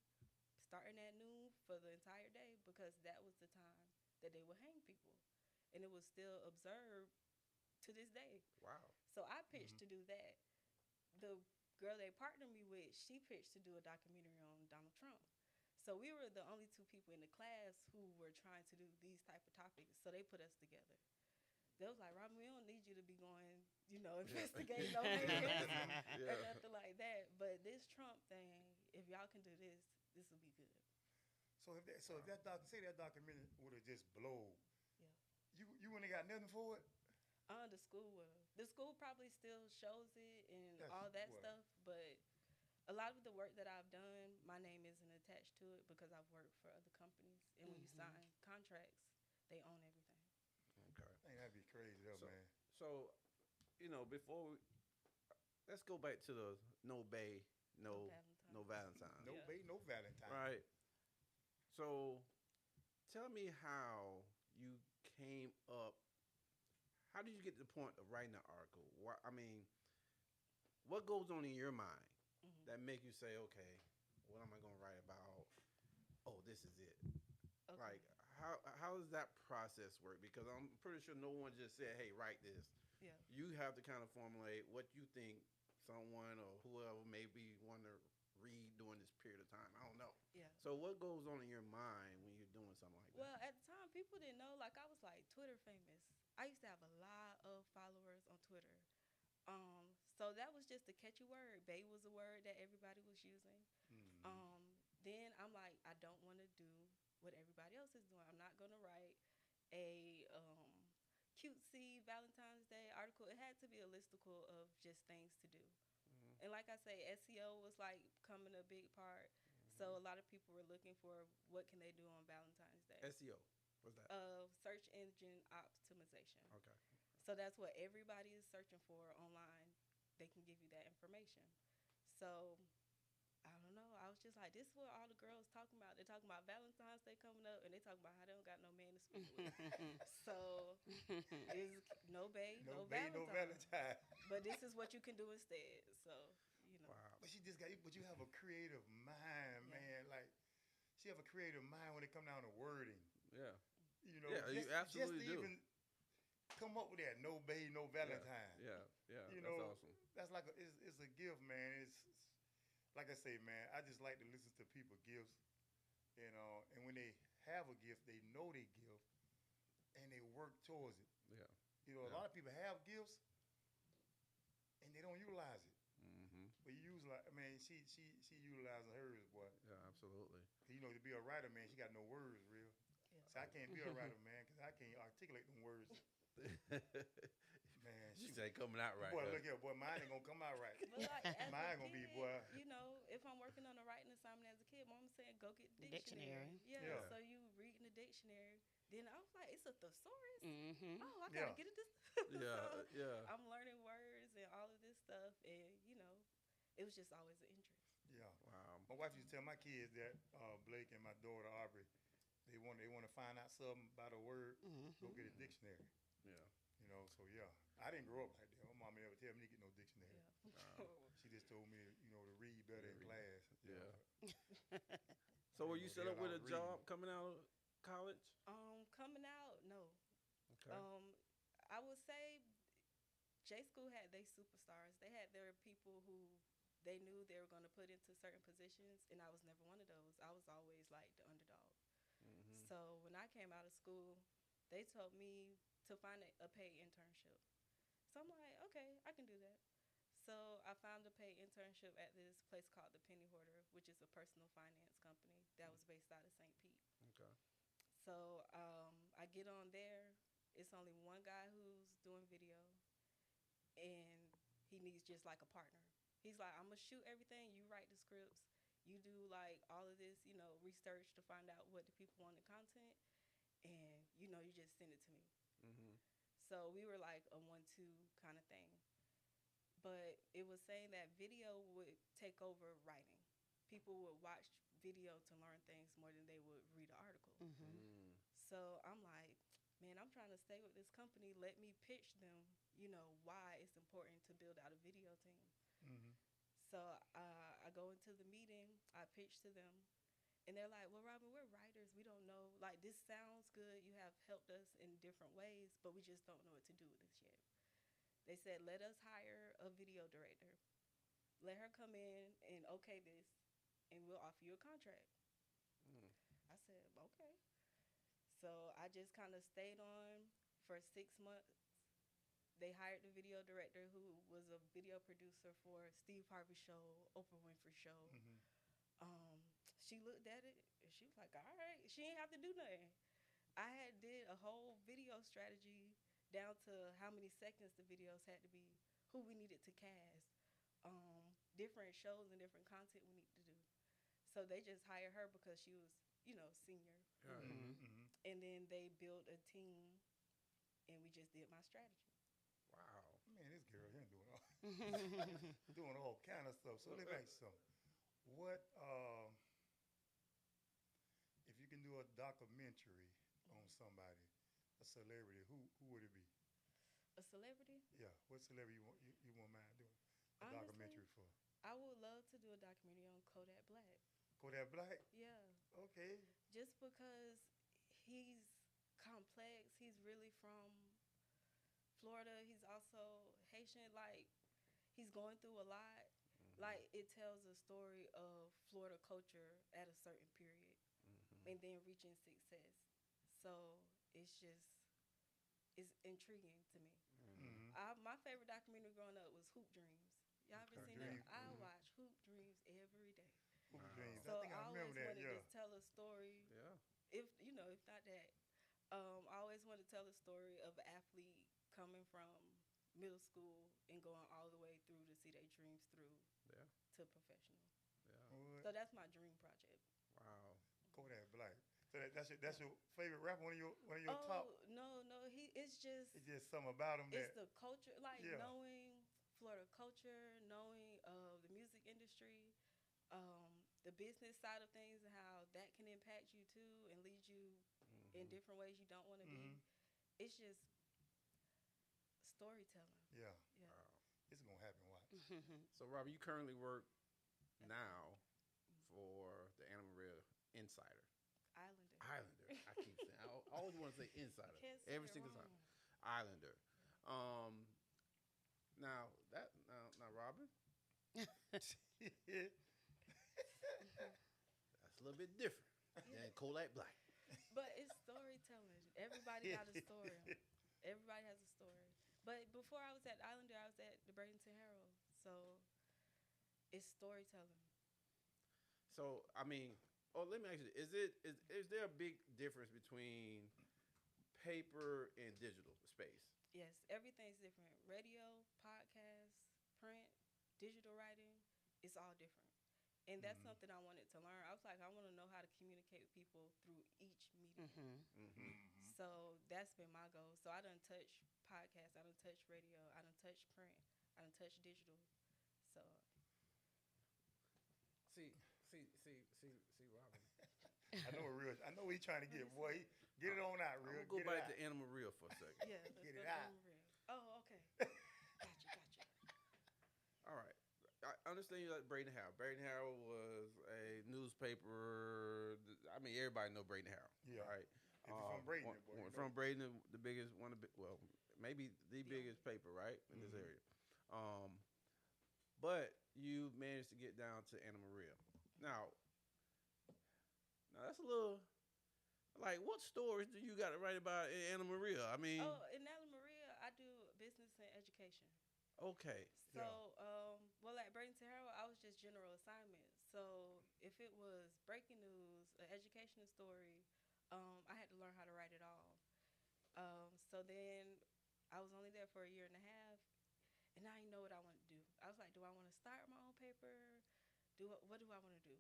starting at noon for the entire day because that was the time that they would hang people, and it was still observed to this day. Wow. So I pitched to do that. The girl they partnered me with, she pitched to do a documentary on Donald Trump. So we were the only two people in the class who were trying to do these type of topics. So they put us together. They was like, "Robyn, we don't need you to be going, investigating no niggas or nothing like that. But this Trump thing, if y'all can do this, this will be good." So if that documentary would have just blowed, Yeah. you wouldn't have got nothing for it. The school will. The school probably still shows it and That's all that what. stuff, but a lot of the work that I've done, my name isn't attached to it because I've worked for other companies. And when you sign contracts, they own everything. Okay. I think that'd be crazy, though, man. So, before let's go back to the no bay, no Valentine. No Yeah. bait, no Valentine. Right. So, tell me how you came up. How did you get to the point of writing an article? What goes on in your mind that make you say, okay, what am I going to write about? Oh, this is it. Okay. Like, how does that process work? Because I'm pretty sure no one just said, hey, write this. Yeah. You have to kind of formulate what you think someone or whoever maybe want to read during this period of time. I don't know. Yeah. So what goes on in your mind when you're doing something like that? Well, at the time, people didn't know. Like, I was like Twitter famous. I used to have a lot of followers on Twitter. So that was just a catchy word. Bae was a word that everybody was using. Then I'm like, I don't want to do what everybody else is doing. I'm not gonna write a cutesy Valentine's Day article. It had to be a listicle of just things to do. And like I say, SEO was like becoming a big part. So a lot of people were looking for what can they do on Valentine's Day. SEO, what's that? Search engine optimization. Okay. So that's what everybody is searching for online. They can give you that information. So I don't know. I was just like, this is what all the girls talking about. They're talking about Valentine's Day coming up, and they talking about how they don't got no man to spend with. So it's no bae, no Valentine. But this is what you can do instead. So, you know. Wow. But you have a creative mind, man. Like, she have a creative mind when it come down to wording. Yeah. You know, Yeah, you absolutely just to do. even come up with that, no bae, no Valentine. Yeah. You That's know, awesome. that's like it's a gift, man. It's like I say, man. I just like to listen to people gifts, and when they have a gift, they know they gift, and they work towards it. Yeah. You know, a lot of people have gifts, and they don't utilize it. Mm-hmm. But you utilize. I mean, she utilizing hers, boy. Yeah, absolutely. You know, to be a writer, man, she got no words, real. Yeah. So I can't be a writer, man, because I can't articulate them words. Man, She said coming out right. boy, huh? look here, boy, mine ain't gonna come out right. But like, as Mine a gonna be, kid, boy. you know, if I'm working on a writing assignment as a kid, Mom saying go get the Dictionary. Yeah, Yeah. so you reading the dictionary. Then I was like, it's a thesaurus. Mm-hmm. Oh, I gotta Yeah. get it. This. Yeah, So yeah. I'm learning words and all of this stuff, and you know, it was just always an interest. Yeah. Wow. My wife used to tell my kids that Blake and my daughter Aubrey, they want to find out something about a word, go get a dictionary. Yeah. You know, so yeah, I didn't grow up like that. My mom never tell me to get no dictionary. Yeah. She just told me, to read better in class. you know. Yeah. So were you set up with a job coming out of college? Coming out, no. Okay. I would say J School had their superstars. They had their people who they knew they were going to put into certain positions, and I was never one of those. I was always like the underdog. Mm-hmm. So when I came out of school, they told me to find a paid internship. So I'm like, okay, I can do that. So I found a paid internship at this place called the Penny Hoarder, which is a personal finance company that was based out of St. Pete. Okay. So I get on there. It's only one guy who's doing video, and he needs just like a partner. He's like, I'm going to shoot everything. You write the scripts. You do like all of this, research to find out what the people want in content. And, you just send it to me. Mm-hmm. So we were like a 1-2 kind of thing. But it was saying that video would take over writing. People would watch video to learn things more than they would read an article. Mm. So I'm like, man, I'm trying to stay with this company. Let me pitch them, why it's important to build out a video team. Mm-hmm. So I go into the meeting, I pitch to them, and they're like, well, Robyn, we're writers. We don't know. Like, this sounds good. You have helped us in different ways, but we just don't know what to do with this yet. They said, let us hire a video director. Let her come in and okay this, and we'll offer you a contract. Mm. I said, okay. So I just kind of stayed on for 6 months. They hired the video director who was a video producer for Steve Harvey Show, Oprah Winfrey Show. Mm-hmm. She looked at it and she was like, all right, she ain't have to do nothing. I had did a whole video strategy down to how many seconds the videos had to be, who we needed to cast, different shows and different content we needed to do. So they just hired her because she was, senior. Yeah. Mm-hmm. Mm-hmm. And then they built a team and we just did my strategy. Wow. Man, this girl here doing all kind of stuff. So let me ask you something. What if you can do a documentary on somebody, a celebrity? Who would it be? A celebrity? Yeah, what celebrity you won't mind doing a Honestly, documentary for? I would love to do a documentary on Kodak Black. Kodak Black. Yeah. Okay. Just because he's complex. He's really from Florida. He's also Haitian. Like, he's going through a lot. Like, it tells a story of Florida culture at a certain period and then reaching success. So it's intriguing to me. Mm-hmm. My favorite documentary growing up was Hoop Dreams. Y'all ever Okay. seen Dreams. that? I watch Hoop Dreams every day. Hoop Wow. Dreams. So I think I always remember that. wanted Yeah. to tell a story. Yeah. It always wanted to tell the story of an athlete coming from middle school and going all the way through to see their dreams through Yeah. to professional. Yeah. So that's my dream project. Wow. Kodak Black. So that's your favorite rapper. One of your top. No, it's just It's just something about him it's that. the culture, like Yeah. knowing Florida culture, knowing the music industry, the business side of things, and how that can impact you too and lead you in different ways you don't want to be. It's just storytelling. Yeah. Yeah. Wow. It's gonna happen. Watch. So, Robyn, you currently work now for the Anna Maria Insider. Islander. I keep saying. I always want to say Insider Can't say every it single wrong. time. Islander. Now, Robyn, that's a little bit different than Kodak Black. But it's storytelling. Everybody got a story. Everybody has a story. But before I was at Islander, I was at the Bradenton Herald. So it's storytelling. So, I mean, let me ask you: is there a big difference between paper and digital space? Yes, everything's different. Radio, podcast, print, digital writing, it's all different. And that's something I wanted to learn. I was like, I want to know how to communicate with people through each medium. So that's been my goal. So I done touch podcast, I done touch radio, I done touch print, I done touch digital. So See, Robyn. I know what he's trying to get, boy. Get it on out, I'm real. gonna go Get it back out. to Anna Maria for a second. yeah, let's Get go it out. real. Oh, okay. Gotcha. All right. I understand you like Braden Harrell. Braden Harrell was a newspaper. I mean, everybody know Braden Harrell. Yeah. Right. If you're from Braden, boy, you know. From Braden, the biggest one of well, maybe the biggest paper, right, in this area. But you managed to get down to Anna Maria. Now that's a little like, what stories do you got to write about in Anna Maria? I mean, In Anna Maria, I do business and education. okay. So, well, at Bradenton Herald, I was just general assignment. So, if it was breaking news, an educational story, I had to learn how to write it all. So then, I was only there for a year and a half, and I didn't know what I wanted to do. I was like, do I want to start my own paper? What do I want to do?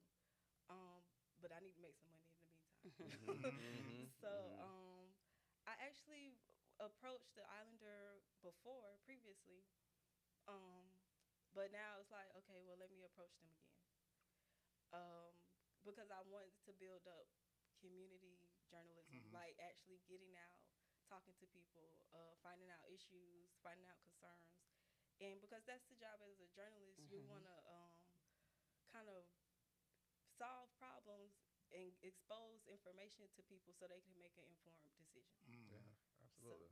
But I need to make some money in the meantime. So, I actually approached the Islander previously. But now it's like, okay, well, let me approach them again. Because I wanted to build up community journalism, like actually getting out, talking to people, finding out issues, finding out concerns. And because that's the job as a journalist, you want to kind of solve problems and expose information to people so they can make an informed decision. Yeah, absolutely.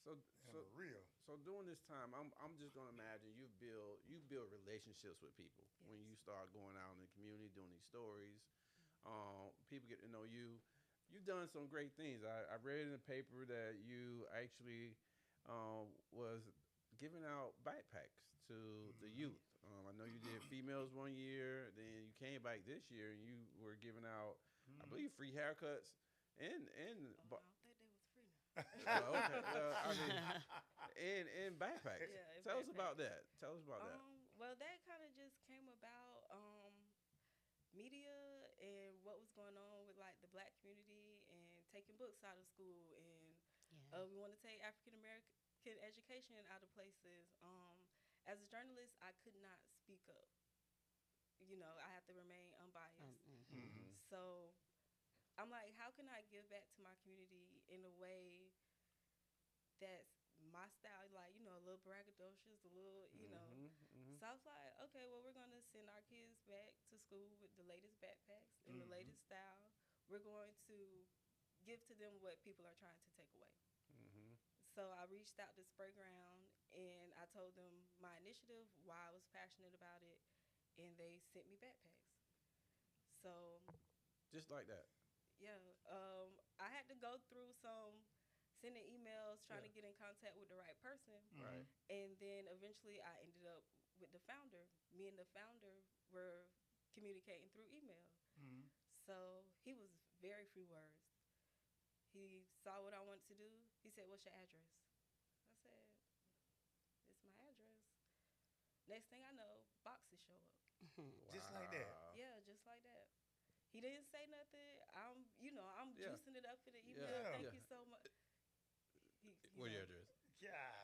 So Anna Maria. So during this time, I'm just gonna imagine you build relationships with people when you start going out in the community doing these stories. People get to know you. You've done some great things. I read in the paper that you actually was giving out backpacks to the youth. I know you did females one year. Then you came back this year and you were giving out, I believe, free haircuts and I don't think they was free now. okay. I mean, and backpacks. Yeah, and Tell us about backpacks. that. Tell us about that. Well, that kind of just came about media and what was going on with like the black community and taking books out of school, and we want to take African American education out of places. As a journalist, I could not speak up. You know, I have to remain unbiased. So I'm like, how can I give back to my community in a way that's my style, like, you know, a little braggadocious, a little, you know. So I was like, okay, well, we're going to send our kids back to school with the latest backpacks and the latest style. We're going to give to them what people are trying to take away. So I reached out to Spray Ground, and I told them my initiative, why I was passionate about it, and they sent me backpacks. So Just like that. yeah, I had to go through some sending emails, trying to get in contact with the right person. Right. And then eventually I ended up with the founder. Me and the founder were communicating through email. So he was very few words. He saw what I wanted to do. He said, "What's your address?" I said, "It's my address." Next thing I know, boxes show up. Just like that. Wow. Yeah, just like that. He didn't say nothing. I'm Yeah. juicing it up in the email. Yeah. Thank Yeah. you so much. What's your address?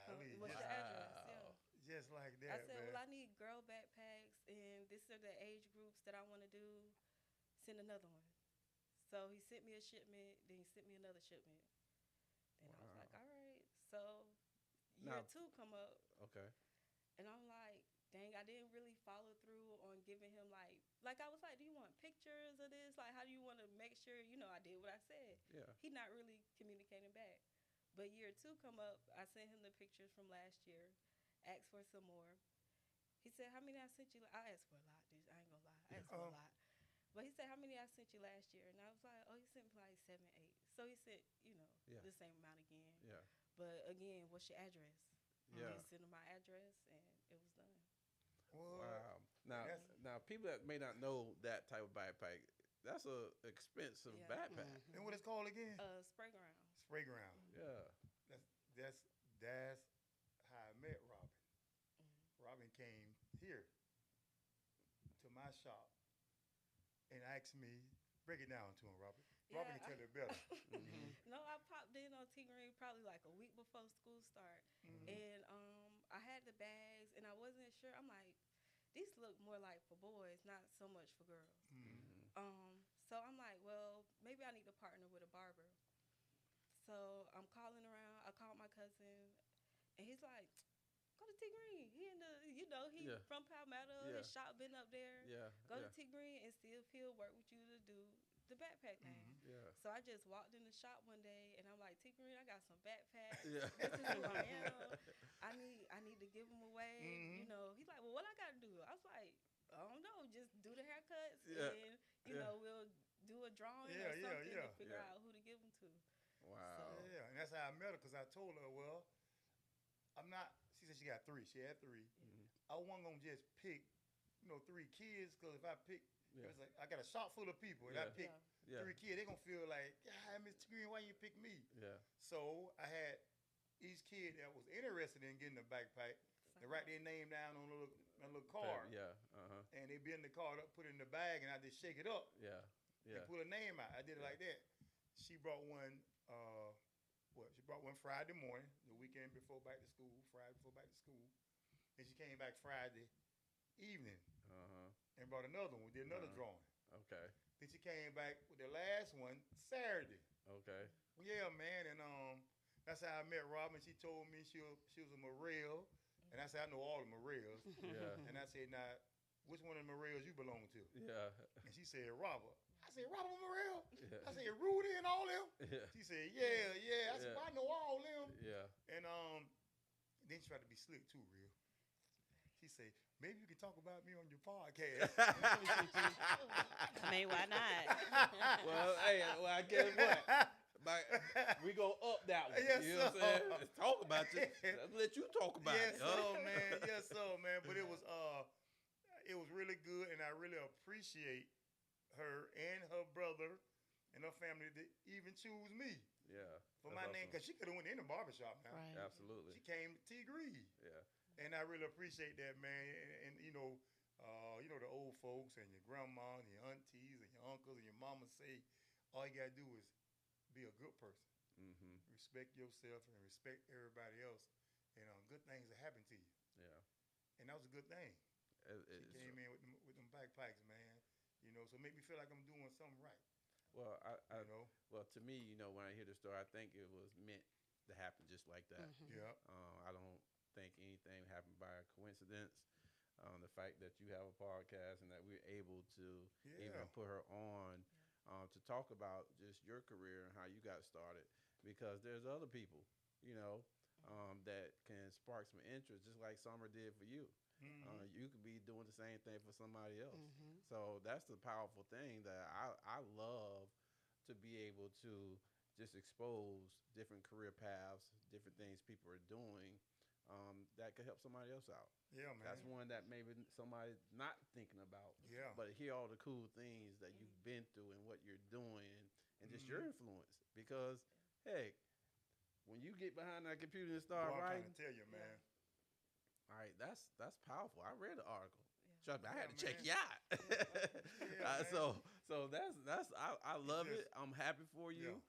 Golly. What's your address? Yeah. Just like I that, said, man. well, I need girl backpacks, and this are the age groups that I want to do. Send another one. So he sent me a shipment, then he sent me another shipment. Then I was Wow. like, all right. So year Now- 2 come up, Okay. and I'm like, dang, I didn't really follow through on giving him like I was like, do you want pictures of this? Like, how do you want to make sure, I did what I said. Yeah. He not really communicating back. But year 2 come up, I sent him the pictures from last year, asked for some more. He said, how many I sent you? I asked for a lot, dude. I ain't gonna lie. I asked for a lot. But he said, how many I sent you last year? And I was like, oh, he sent me like 7, 8. So he said, Yeah. the same amount again. Yeah. But again, what's your address? Yeah. He sent him my address, and it was done. What? Wow. Now, That's- now people that may not know that type of backpack, that's a expensive Yeah. backpack. And what it's called again? Spray ground. Spray ground. Yeah. That's how I met Robyn. Mm-hmm. Robyn came here to my shop and asked me, break it down to him, Robyn. Robyn Yeah, can tell it better. No, I popped in on T Green probably like a week before school start, and I had the bags, and I wasn't sure. I'm like, these look more like for boys, not so much for girls. So I'm like, well, maybe I need to partner with a barber. So I'm calling around. I called my cousin, and he's like, go to T Green. He in the, he Yeah. from Palmetto. Yeah. His shop been up there. Yeah. Go yeah. to T Green and see if he'll work with you to do the backpack thing. Yeah. So I just walked in the shop one day, and I'm like, T Green, I got some backpacks. Yeah. This is who I am. I need to give them away. He's like, well, what I got to do? I was like, I don't know. Just do the haircuts, Yeah. and Yeah. We'll do a drawing Yeah, or something yeah. to figure Yeah. out who to give them to. Wow. Yeah, and that's how I met her because I told her, well, I'm not, she said she got 3. She had 3. I wasn't going to just pick, 3 kids because if I pick, Yeah. it's like I got a shop full of people and I Yeah. pick Yeah. 3 kids, they're going to feel like, yeah, Mr. Green, why you pick me? Yeah. So I had each kid that was interested in getting a backpack, they write their name down on a little card. Yeah. Uh-huh. And they bend the card up, put it in the bag, and I just shake it up Yeah. and Yeah. pull a name out. I did it like that. She brought one, she brought one Friday morning, the weekend before back to school, Friday before back to school. And she came back Friday evening Uh-huh. and brought another one. We did another Uh-huh. drawing. Okay. Then she came back with the last one Saturday. Okay. Yeah, man, and that's how I met Robyn. She told me she was a Murrell, and I said I know all the Murrells. Yeah. And I said, now, which one of the Murrells you belong to? Yeah. And she said, Robert. I said, Robert Murrell? Yeah. I said, Rudy and all them? Yeah. She said, yeah. I said, Yeah. well, I know all them. Yeah. And then she tried to be slick too, real. She said, maybe you can talk about me on your podcast. I mean, why not? Well, hey, I guess what? We go up that one. Yes, you know what I'm sir. saying? Let's talk about it. Let's let you talk about Yes, it. huh? sir, man. Yes, sir, man. But it was really good, and I really appreciate her and her brother and her family to even choose me Yeah. for that's my name, awesome. because she could have went in the barbershop now. Right. Absolutely. She came to T. Green. Yeah. And I really appreciate that, man. And the old folks and your grandma and your aunties and your uncles and your mama say, all you gotta do is be a good person. Mm-hmm. Respect yourself and respect everybody else, and good things will happen to you. Yeah. And that was a good thing. She It's- came in with them backpacks, man. So make me feel like I'm doing something right. well, Well, to me, when I hear the story, I think it was meant to happen just like that. yeah. I don't think anything happened by coincidence. The fact that you have a podcast and that we're able to even Yeah. put her on to talk about just your career and how you got started, because there's other people, that can spark some interest, just like Summer did for you. You could be doing the same thing for somebody else. So that's the powerful thing that I love, to be able to just expose different career paths, different things people are doing, that could help somebody else out. Yeah, man. That's one that maybe somebody's not thinking about. Yeah. But hear all the cool things that you've been through and what you're doing, and just your influence. Because, heck, when you get behind that computer and start Bro, I'm writing, trying to tell you, man. all right, that's powerful. I read the article. Yeah. Trust me, I had to Yeah, check man. you out. Yeah, man. So that's I love it. just- I'm happy for you.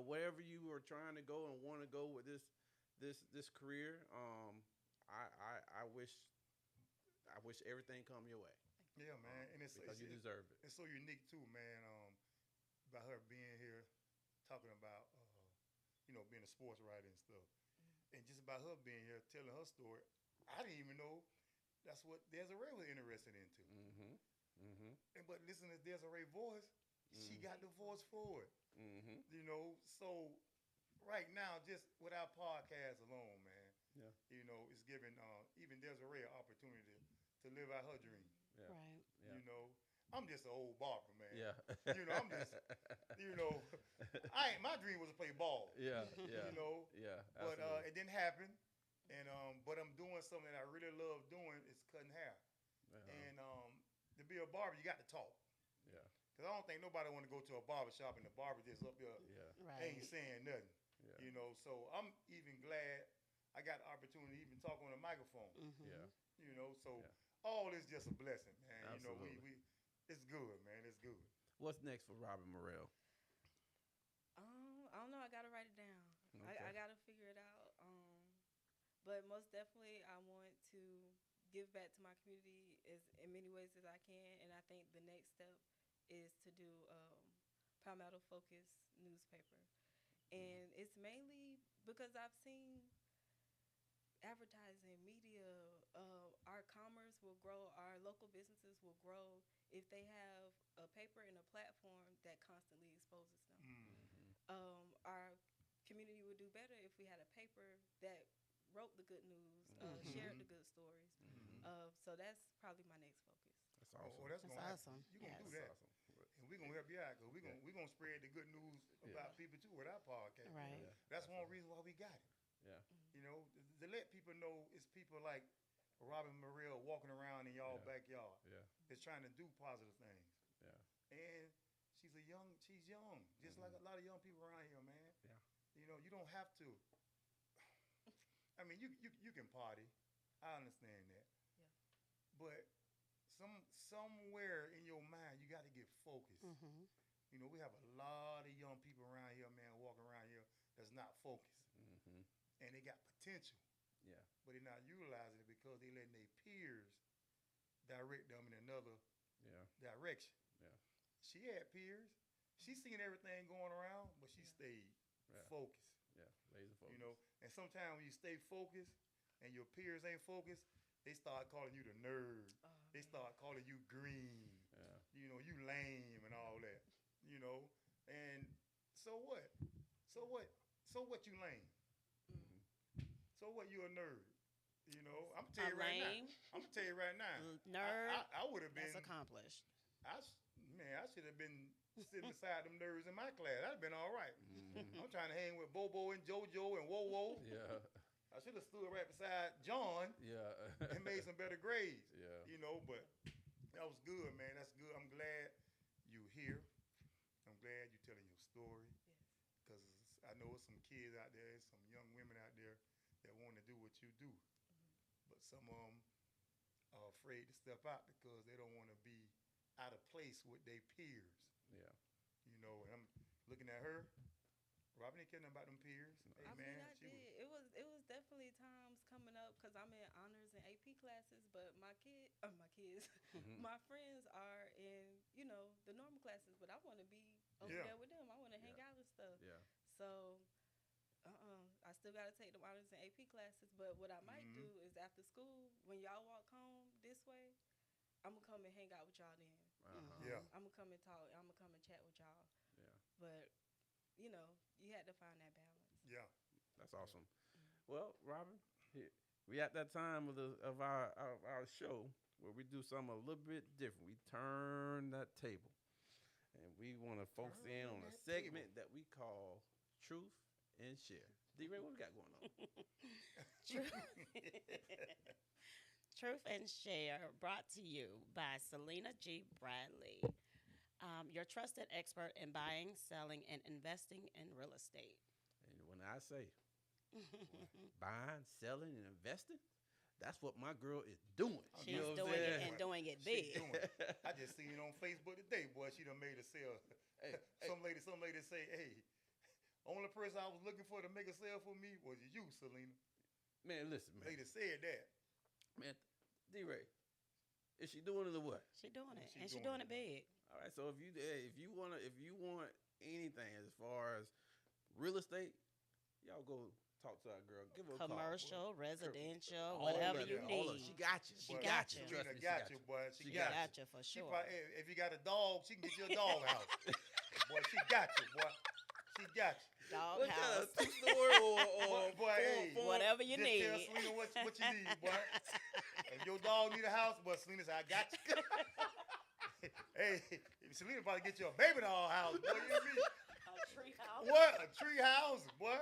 Wherever you are trying to go and want to go with this career, I wish everything come your way. Yeah, man. And because you deserve it. It's so unique too, man. By her being here, talking about being a sports writer and stuff, and just about her being here, telling her story. I didn't even know that's what Desiree was interested into. But listening to Desiree's voice, she got the voice for it. So right now, just with our podcast alone, man, it's giving even Desiree an opportunity to live out her dream. Yeah. Right. Yeah. I'm just an old barber, man. Yeah. I'm just, my dream was to play ball. Yeah. Yeah. But it didn't happen. And but I'm doing something that I really love doing is cutting hair. And to be a barber, you got to talk. Yeah. Because I don't think nobody want to go to a barber shop and the barber just up there Right. ain't saying nothing. Yeah. So I'm even glad I got the opportunity to even talk on the microphone. Yeah. So Yeah. all is just a blessing, man. Absolutely. We it's good, man. It's good. What's next for Robyn Murrell? I don't know. I gotta write it down. Okay. I gotta figure it out. But most definitely, I want to give back to my community in many ways as I can. And I think the next step is to do Palmetto focused newspaper. And it's mainly because I've seen advertising, media, our commerce will grow, our local businesses will grow if they have a paper and a platform that constantly exposes them. Our community would do better if we had a paper that wrote the good news, shared the good stories. So that's probably my next focus. That's awesome. That's That's gonna awesome. You're going to do That's that. awesome. And we're going to help you out because we're gonna spread the good news about people too with our podcast. Right. Yeah. That's one reason why we got it. Yeah. To let people know it's people like Robyn Murrell walking around in y'all backyard. Yeah. That's trying to do positive things. Yeah. And she's young, just like a lot of young people around here, man. Yeah. You don't have to. I mean, you can party. I understand that. Yeah. But somewhere in your mind, you got to get focused. We have a lot of young people around here, man, walking around here that's not focused. And they got potential. Yeah. But they're not utilizing it because they letting their peers direct them in another direction. Yeah. She had peers. She seen everything going around, but she stayed focused. Yeah. Laser focus. And sometimes when you stay focused and your peers ain't focused, they start calling you the nerd. They start calling you green. Yeah. You lame and all that. And so what? So what you lame? So what you a nerd? I'm gonna tell you right now. I'm gonna tell you right now. Nerd. I would have been That's accomplished. I should have been sitting beside them nerds in my class. That'd have been all right. I'm trying to hang with Bobo and JoJo and Wowo. Yeah. I should have stood right beside John Yeah. and made some better grades. Yeah. But that was good, man. That's good. I'm glad you here. I'm glad you telling your story. Because I know there's some kids out there, some young women out there that want to do what you do. But some of them are afraid to step out because they don't want to be out of place with their peers. Yeah. And I'm looking at her. Robyn ain't caring about them peers. Hey, I man, mean, I did. It was definitely times coming up because I'm in honors and AP classes, but my kids, my friends are in the normal classes, but I want to be over there with them. I want to hang out and stuff. Yeah. So, I still got to take them honors and AP classes. But what I might do is after school, when y'all walk home this way, I'm gonna come and hang out with y'all then. Yeah. I'm gonna come and talk. I'm gonna come and chat with y'all. Yeah. But you had to find that balance. Yeah. That's awesome. Well, Robyn, we at that time of our show where we do something a little bit different. We turn that table, and we want to focus in on a segment that we call Troof and Share. D-Ray, what we got going on? Troof and Share, brought to you by Selena G. Bradley. Your trusted expert in buying, selling, and investing in real estate. And when I say buying, selling, and investing, that's what my girl is doing. She's You know what I'm doing it saying? and doing it She big. doing it. I just seen it on Facebook today, boy. She done made a sale. Hey, Some lady say, hey, only person I was looking for to make a sale for me was you, Selena. man, listen, man. Lady said that. Man, D-Ray, is she doing it or what? She doing it, She and she doing doing it big. All right, so if you want anything as far as real estate, y'all go talk to our girl. Give her a Commercial, call. residential, All whatever of you it, all of need. it. She got you. She Boy, got you. Trust Selena me, got you, boy. She She got got Got you. you for She sure. probably, if you got a dog, she can get you a dog house. Boy, she got you, boy. She got you. Dog What kind house. of two-story or Boy, hey, Whatever you just tell need. Selena what you need, boy. If your dog need a house, boy, Selena said, I got you. Hey, Selena probably get you a baby doll house, boy. You hear me? A tree house. What? A tree house, boy?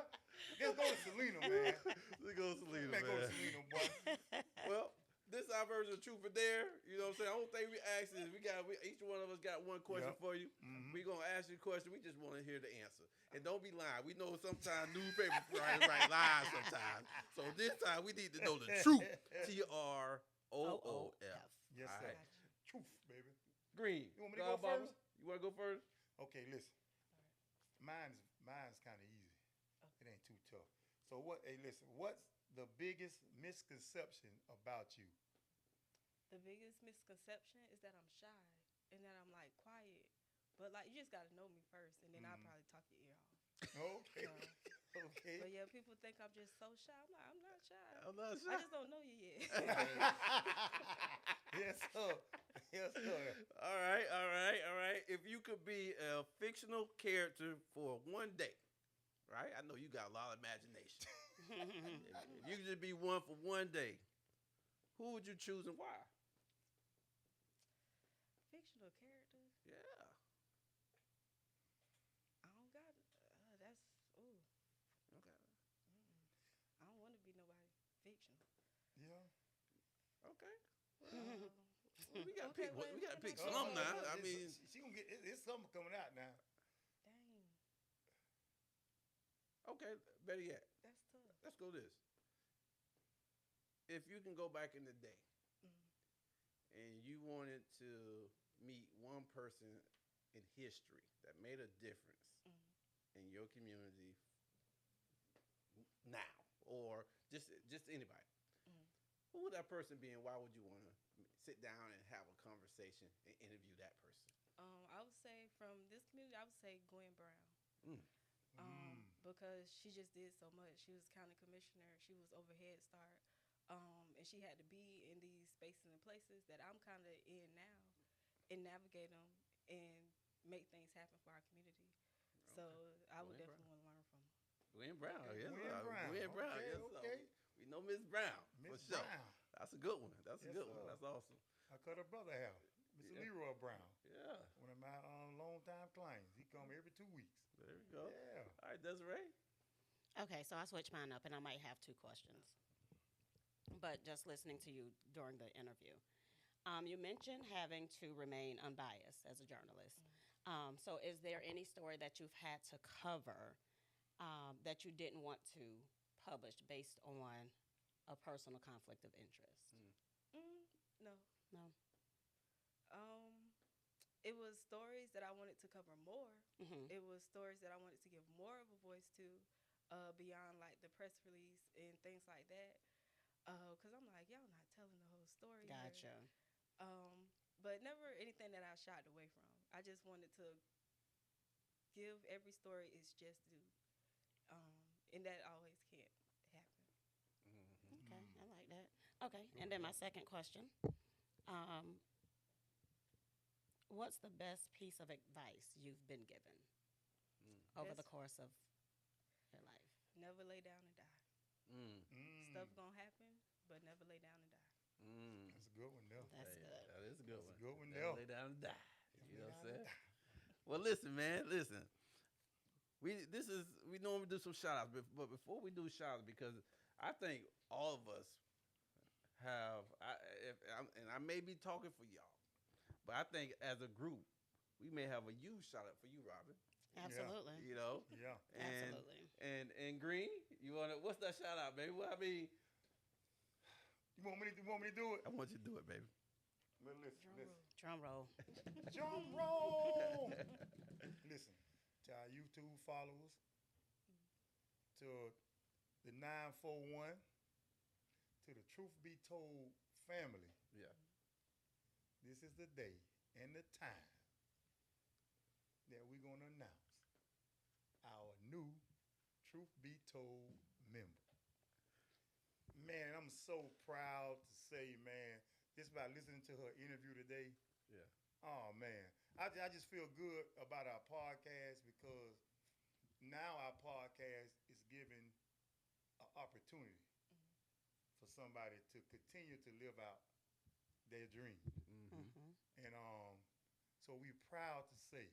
Just go to Selena, man. Let's go Selena, Man, go to man. Selena, boy. Well, this is our version of Troof and Share. You know what I'm saying? The only thing we ask is each one of us got one question Yep. for you. Mhm. We're going to ask you a question. We just want to hear the answer. And don't be lying. We know sometimes newspaper write lies sometimes. So this time we need to know the truth. TROOF. Yes, All sir. right. Truth, baby. Green. You want me to go Godfather, first? You want to go first? Okay, listen. Mine's kind of easy. It ain't too tough. So what? Hey, listen. What's the biggest misconception about you? The biggest misconception is that I'm shy and that I'm like quiet. But like you just gotta know me first, and then I'll probably talk your ear off. Okay. So, Okay. but yeah, people think I'm just so shy. I'm like, I'm not shy. I'm not I just don't know you yet. Yes, sir. Yes, sir. All right. If you could be a fictional character for one day, right? I know you got a lot of imagination. If you could just be one for one day, who would you choose and why? Fictional character. Yeah. I don't got. That's ooh. Okay. I don't want to be nobody fictional. Yeah. Okay. Um, We got to Okay, pick. well, We got to can pick I- some now. I It's- mean, she gonna get. It's something coming out now. dang, okay. Better yet, that's tough. let's go this. If you can go back in the day Mm. and you wanted to meet one person in history that made a difference Mm. in your community now, or just anybody, Mm. who would that person be, and why would you want to sit down and have a conversation and interview that person? I would say from this community, I would say Gwen Brown. Mm. Because she just did so much. She was county commissioner. She was over Head Start. And she had to be in these spaces and places that I'm kind of in now and navigate them and make things happen for our community. So I would Gwen definitely want to learn from her. Gwen Brown, Okay, yes, Gwen sir. Brown. Gwen Brown, Okay, yes, sir. okay. We know Miss Brown Miss for sure. Brown. That's a good one. That's a Yes, good one. sir. That's awesome. I cut her brother out, Mr. Yeah. Leroy Brown, Yeah, one of my long-time clients. He come every 2 weeks. there we go. Yeah. All right, Desiree. Okay, so I switched mine up, and I might have two questions. But just listening to you during the interview, you mentioned having to remain unbiased as a journalist. So, is there any story that you've had to cover that you didn't want to publish based on a personal conflict of interest? No. No. It was stories that I wanted to cover more. Mm-hmm. It was stories that I wanted to give more of a voice to, beyond like the press release and things like that. Cause I'm like, y'all not telling the whole story. here. Gotcha. But never anything that I shied away from. I just wanted to give every story its just due, and that always can't happen. Okay, I like that. Okay, and then my second question. What's the best piece of advice you've been given over the Best- course of your life? Never lay down and die. Stuff gonna happen, but never lay down and die. That's a good one, though. That's Hey, good. That is a good That's one. a good one, Never though. lay down and die. You know what I'm Lay down saying? and die. Well, listen, man. Listen. We normally do some shout outs, but before we do shout outs, because I think all of us have, and I may be talking for y'all, but I think as a group, we may have a you shout out for you, Robyn. Absolutely. You know. Yeah. And, Absolutely. And Green, you wanna what's that shout out, baby? Well, I mean, You want me to do it? I want you to do it, baby. Well, listen. Drum roll. Drum roll. Listen, to our YouTube followers, to the 941, to the Truth Be Told family, Yeah. this is the day and the time that we're going to announce our new Truth Be Told member. Man, I'm so proud to say, man, just by listening to her interview today, Yeah. oh, man, I just feel good about our podcast because now our podcast is giving an opportunity for somebody to continue to live out their dream. Mm-hmm. And so we're proud to say,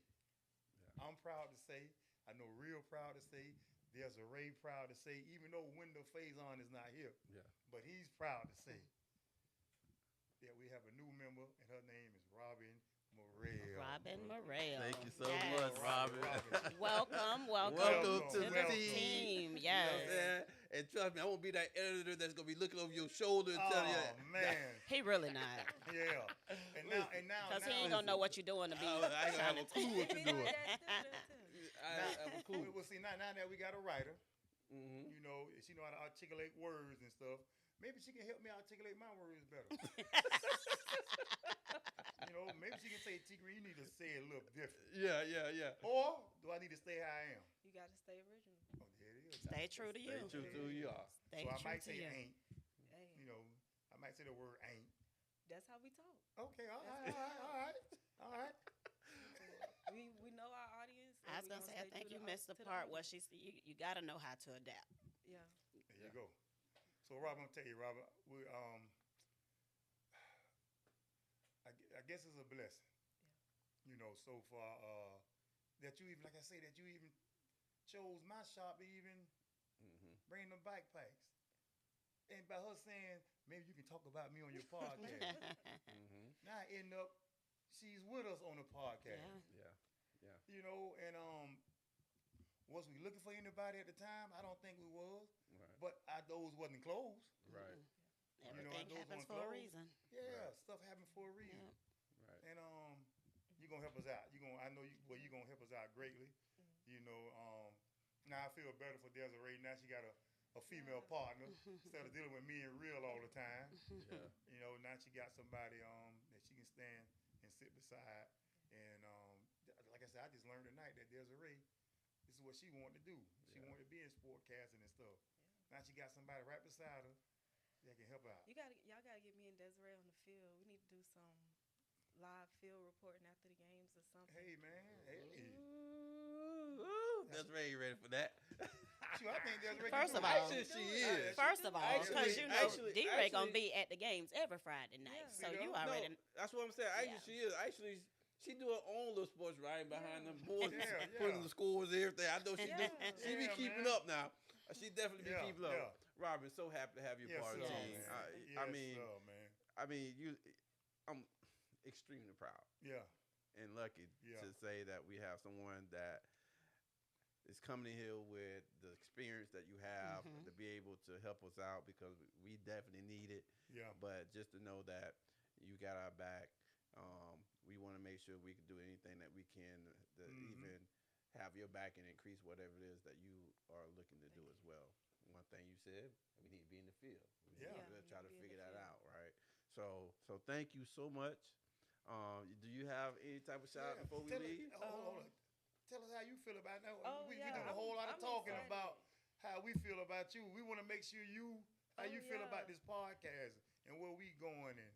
Yeah. I'm proud to say, I know Real proud to say, there's a Ray proud to say, even though Wendell Faison is not here, Yeah. but he's proud to say that we have a new member, and her name is Robyn Murrell. Robyn Murrell. Thank you so Yes. much, Robyn. Welcome Welcome to to the the team. team. You know what I'm Yes. saying? And trust me, I won't be that editor that's gonna be looking over your shoulder and telling you. Oh, man. He really not. Yeah. And now, Because he ain't going to know what you're doing to be. I ain't gonna have a clue what you're doing. I have a clue. well, see, now that we got a writer, Mm-hmm. you know, she know how to articulate words and stuff. Maybe she can help me articulate my words better. You know, maybe she can say, T Green, you need to say it a little different. Yeah. Or do I need to stay how I am? You got to stay original. Oh, there it is. Stay true to you. Stay true to who you are. Stay So I true might to say you. ain't. Hey, You know, I might say the word ain't. that's how we talk. Okay, all right. We know our audience. I was going to say, I think you missed the part where you got to know how to adapt. Yeah. There you go. So, Rob, I'm gonna tell you, Robert, we I guess it's a blessing. You know, so far that you even, like I say, that you even chose my shop to even Mm-hmm. bring them backpacks. And by her saying, maybe you can talk about me on your podcast. Mm-hmm. Now I end up, she's with us on the podcast. Yeah. Yeah. You know, and was we looking for anybody at the time? I don't think we was. Right. But our doors wasn't closed. Right. Everything those happens ones for a closed. reason. Yeah, Right. stuff happened for a reason. Yeah. Right. And you're gonna help us out. I know you're gonna help us out greatly. You know, now I feel better for Desiree. Now she got a female partner instead of dealing with me and Real all the time. Yeah. You know, now she got somebody that she can stand and sit beside. And like I said, I just learned tonight that Desiree, this is what she wanted to do. She Yeah. wanted to be in sportcasting and stuff. Now she got somebody right beside her that can help out. Y'all gotta get me and Desiree on the field. We need to do some live field reporting after the games or something. Hey man, hey. Ooh, that's ready for that. Shoot, I think Desiree First can of do it. all- Actually, she is. First of all, because you know Actually- D-Ray going actually- to be at the games every Friday night. Yeah. So You you know? already... No, that's what I'm saying. Actually, Yeah. she is. Actually, she do her own little sports writing behind them boards, Yeah, putting yeah. the scores and everything. I know she Yeah. she be Yeah, keeping man. up now. She definitely be Yeah, keeping up. yeah. Robyn, so happy to have you Yes, part of sir, the Yes. team. man. I Yes, mean, sir, man. I'm extremely proud Yeah, and lucky Yeah. to say that we have someone that is coming in here with the experience that you have Mhm. to be able to help us out because we definitely need it. yeah. But just to know that you got our back, we want to make sure we can do anything that we can to even have your back and increase whatever it is that you are looking to do as well. One thing you said, we need to be in the field. Yeah. We'll try to be in figure the that field. out, right? So thank you so much. Do you have any type of shout out Yeah. before we Tell leave? us, hold on. Tell us how you feel about that. Oh, we yeah, done a whole lot of I'm talking excited. about how we feel about you. We want to make sure how you feel yeah. about this podcast and where we going and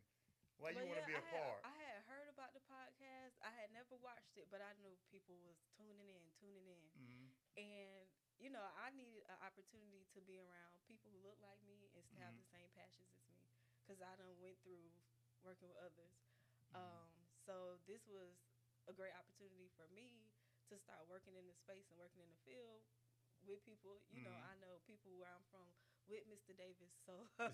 why you But want to be a part. I had heard about the podcast. I had never watched it, but I knew people was tuning in. Mhm. And, you know, I needed an opportunity to be around people who look like me and to have Mhm. the same passions as me. Because I done went through working with others. So this was a great opportunity for me to start working in the space and working in the field with people. You know, I know people where I'm from with Mr. Davis. So Oh,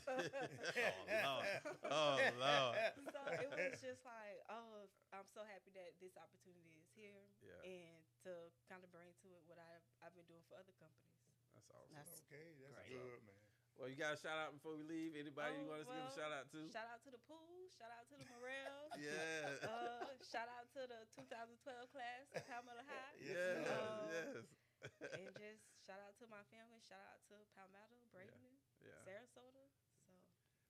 Lord. So it was just like, oh, I'm so happy that this opportunity is here, Yeah. and to kind of bring to it what I've been doing for other companies. That's awesome. That's Okay, that's great. good, man. Well, you got a shout out before we leave. Anybody you Oh, want us to give a well, shout out to? Shout out to the pool. Shout out to the Murrells. Yeah. Shout out to the 2012 class at Palmetto High. Yes, Yes. And just shout out to my family. Shout out to Palmetto, Braden, Yeah. Sarasota. So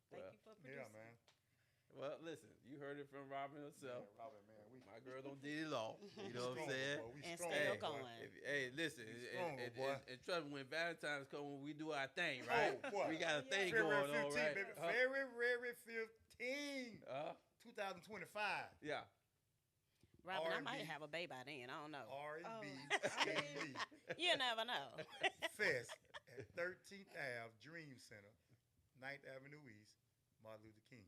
thank Well, you for producing. Yeah, man. Well, listen, you heard it from Robyn herself. Yeah, Robyn, man, My girl don't did it all. You know what I'm strong, saying? boy. We And strong, still boy. going. Hey, listen, strong, boy. and trust me, when Valentine's come, when we do our thing, right? Oh, boy. We got a thing February going on, 15, right? baby. February 15, 2025. Yeah. Robyn, I R&B. might have a baby by then. I don't know. R&B You never know. Fest at 13th Ave Dream Center, 9th Avenue East, Martin Luther King,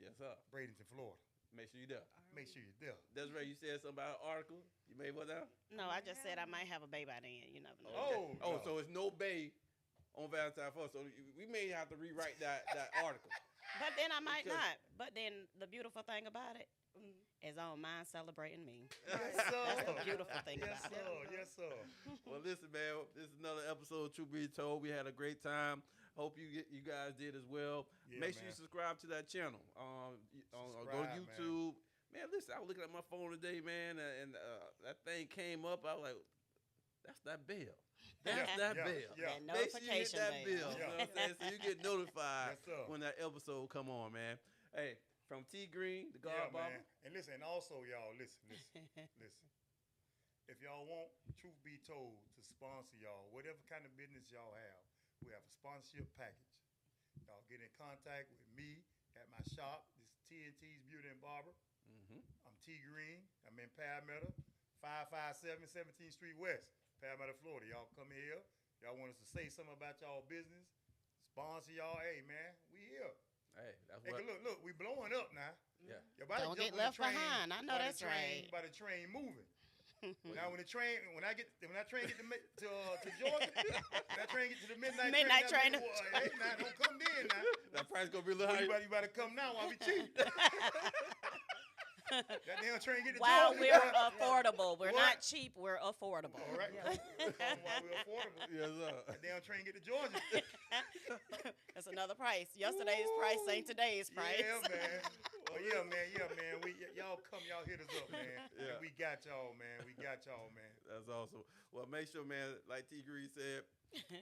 Yes, sir. Bradenton, Florida. Make sure you there. Make sure you're there. Desiree, you said something about an article. You made what down? No, I just said I might have a baby by then. You never know. Oh, Oh, no. so it's no bay on Valentine 4th. So we may have to rewrite that article. But then I might Because- not. But then the beautiful thing about it is on mine celebrating me. Yes, sir. That's the beautiful thing Yes, about sir. it. Yes, sir. Well, listen, man. This is another episode of True Be Told. We had a great time. Hope you guys did as well. Yeah, Make sure man. you subscribe to that channel. Go to Subscribe, YouTube. Man, listen, I was looking at my phone today, man, and that thing came up. I was like, that's that bell. That's Yeah, that yeah, bell. yeah. That Make sure you hit notification that bell. bell. You know what I'm saying? So you get notified Yes, sir. when that episode come on, man. Hey, from T Green, the Yeah, God Barber. man. And listen, and also, y'all, listen. If y'all want Truth Be Told to sponsor y'all, whatever kind of business y'all have, we have a sponsorship package. Y'all get in contact with me at my shop. This is TNT's Beauty and Barber. Mm-hmm. I'm T Green. I'm in Palmetto, 557 17th Street West, Palmetto, Florida. Y'all come here. Y'all want us to say something about y'all business, sponsor y'all. Hey, man, we here. Hey, that's Hey, what. look, we blowing up now. Yeah. Y'all about to Don't jump get on the left train behind. I know while the that's train- right. By the train moving. Now when that train get to Georgia, that train get to the midnight Train. Boy, hey, now don't come in now. That price gonna be a little Boy, higher. you better come now while we cheap. That damn train get to While Georgia. we're affordable. We're What? not cheap, we're affordable. All right, come while we're affordable. Yes, sir. That damn train get to Georgia. That's another price. Yesterday's price ain't today's price. Yeah, man. Well, yeah, man. Y'all come, y'all hit us up, man. Yeah. And we got y'all, man. That's awesome. Well, make sure, man, like T Green said,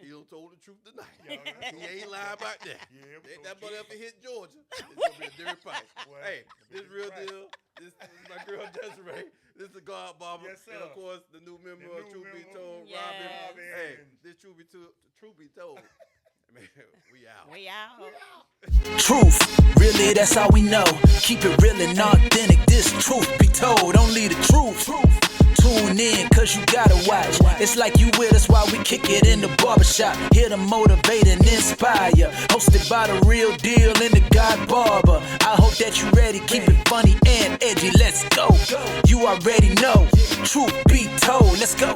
he done told the truth tonight. Yeah, He ain't lying about that. Yeah, we If told that the boy truth. ever hit Georgia, it's gonna be a different price. Well, Hey, it's gonna be this a real different deal. This is my girl Desiree. This is the God Barber. Yes, sir. And of course, the new member The of new Truth Be member. Told, Yes. Robyn. Hey, Robyn. this Truth Be Told. Man, we out. We out. Truth, really that's all we know. Keep it real and authentic. This truth be told, only the truth. Tune in, cause you gotta watch. It's like you with us while we kick it in the barbershop. Here to motivate and inspire. Hosted by the real deal and the God Barber. I hope that you ready, keep it funny and edgy. Let's go. You already know, truth be told. Let's go.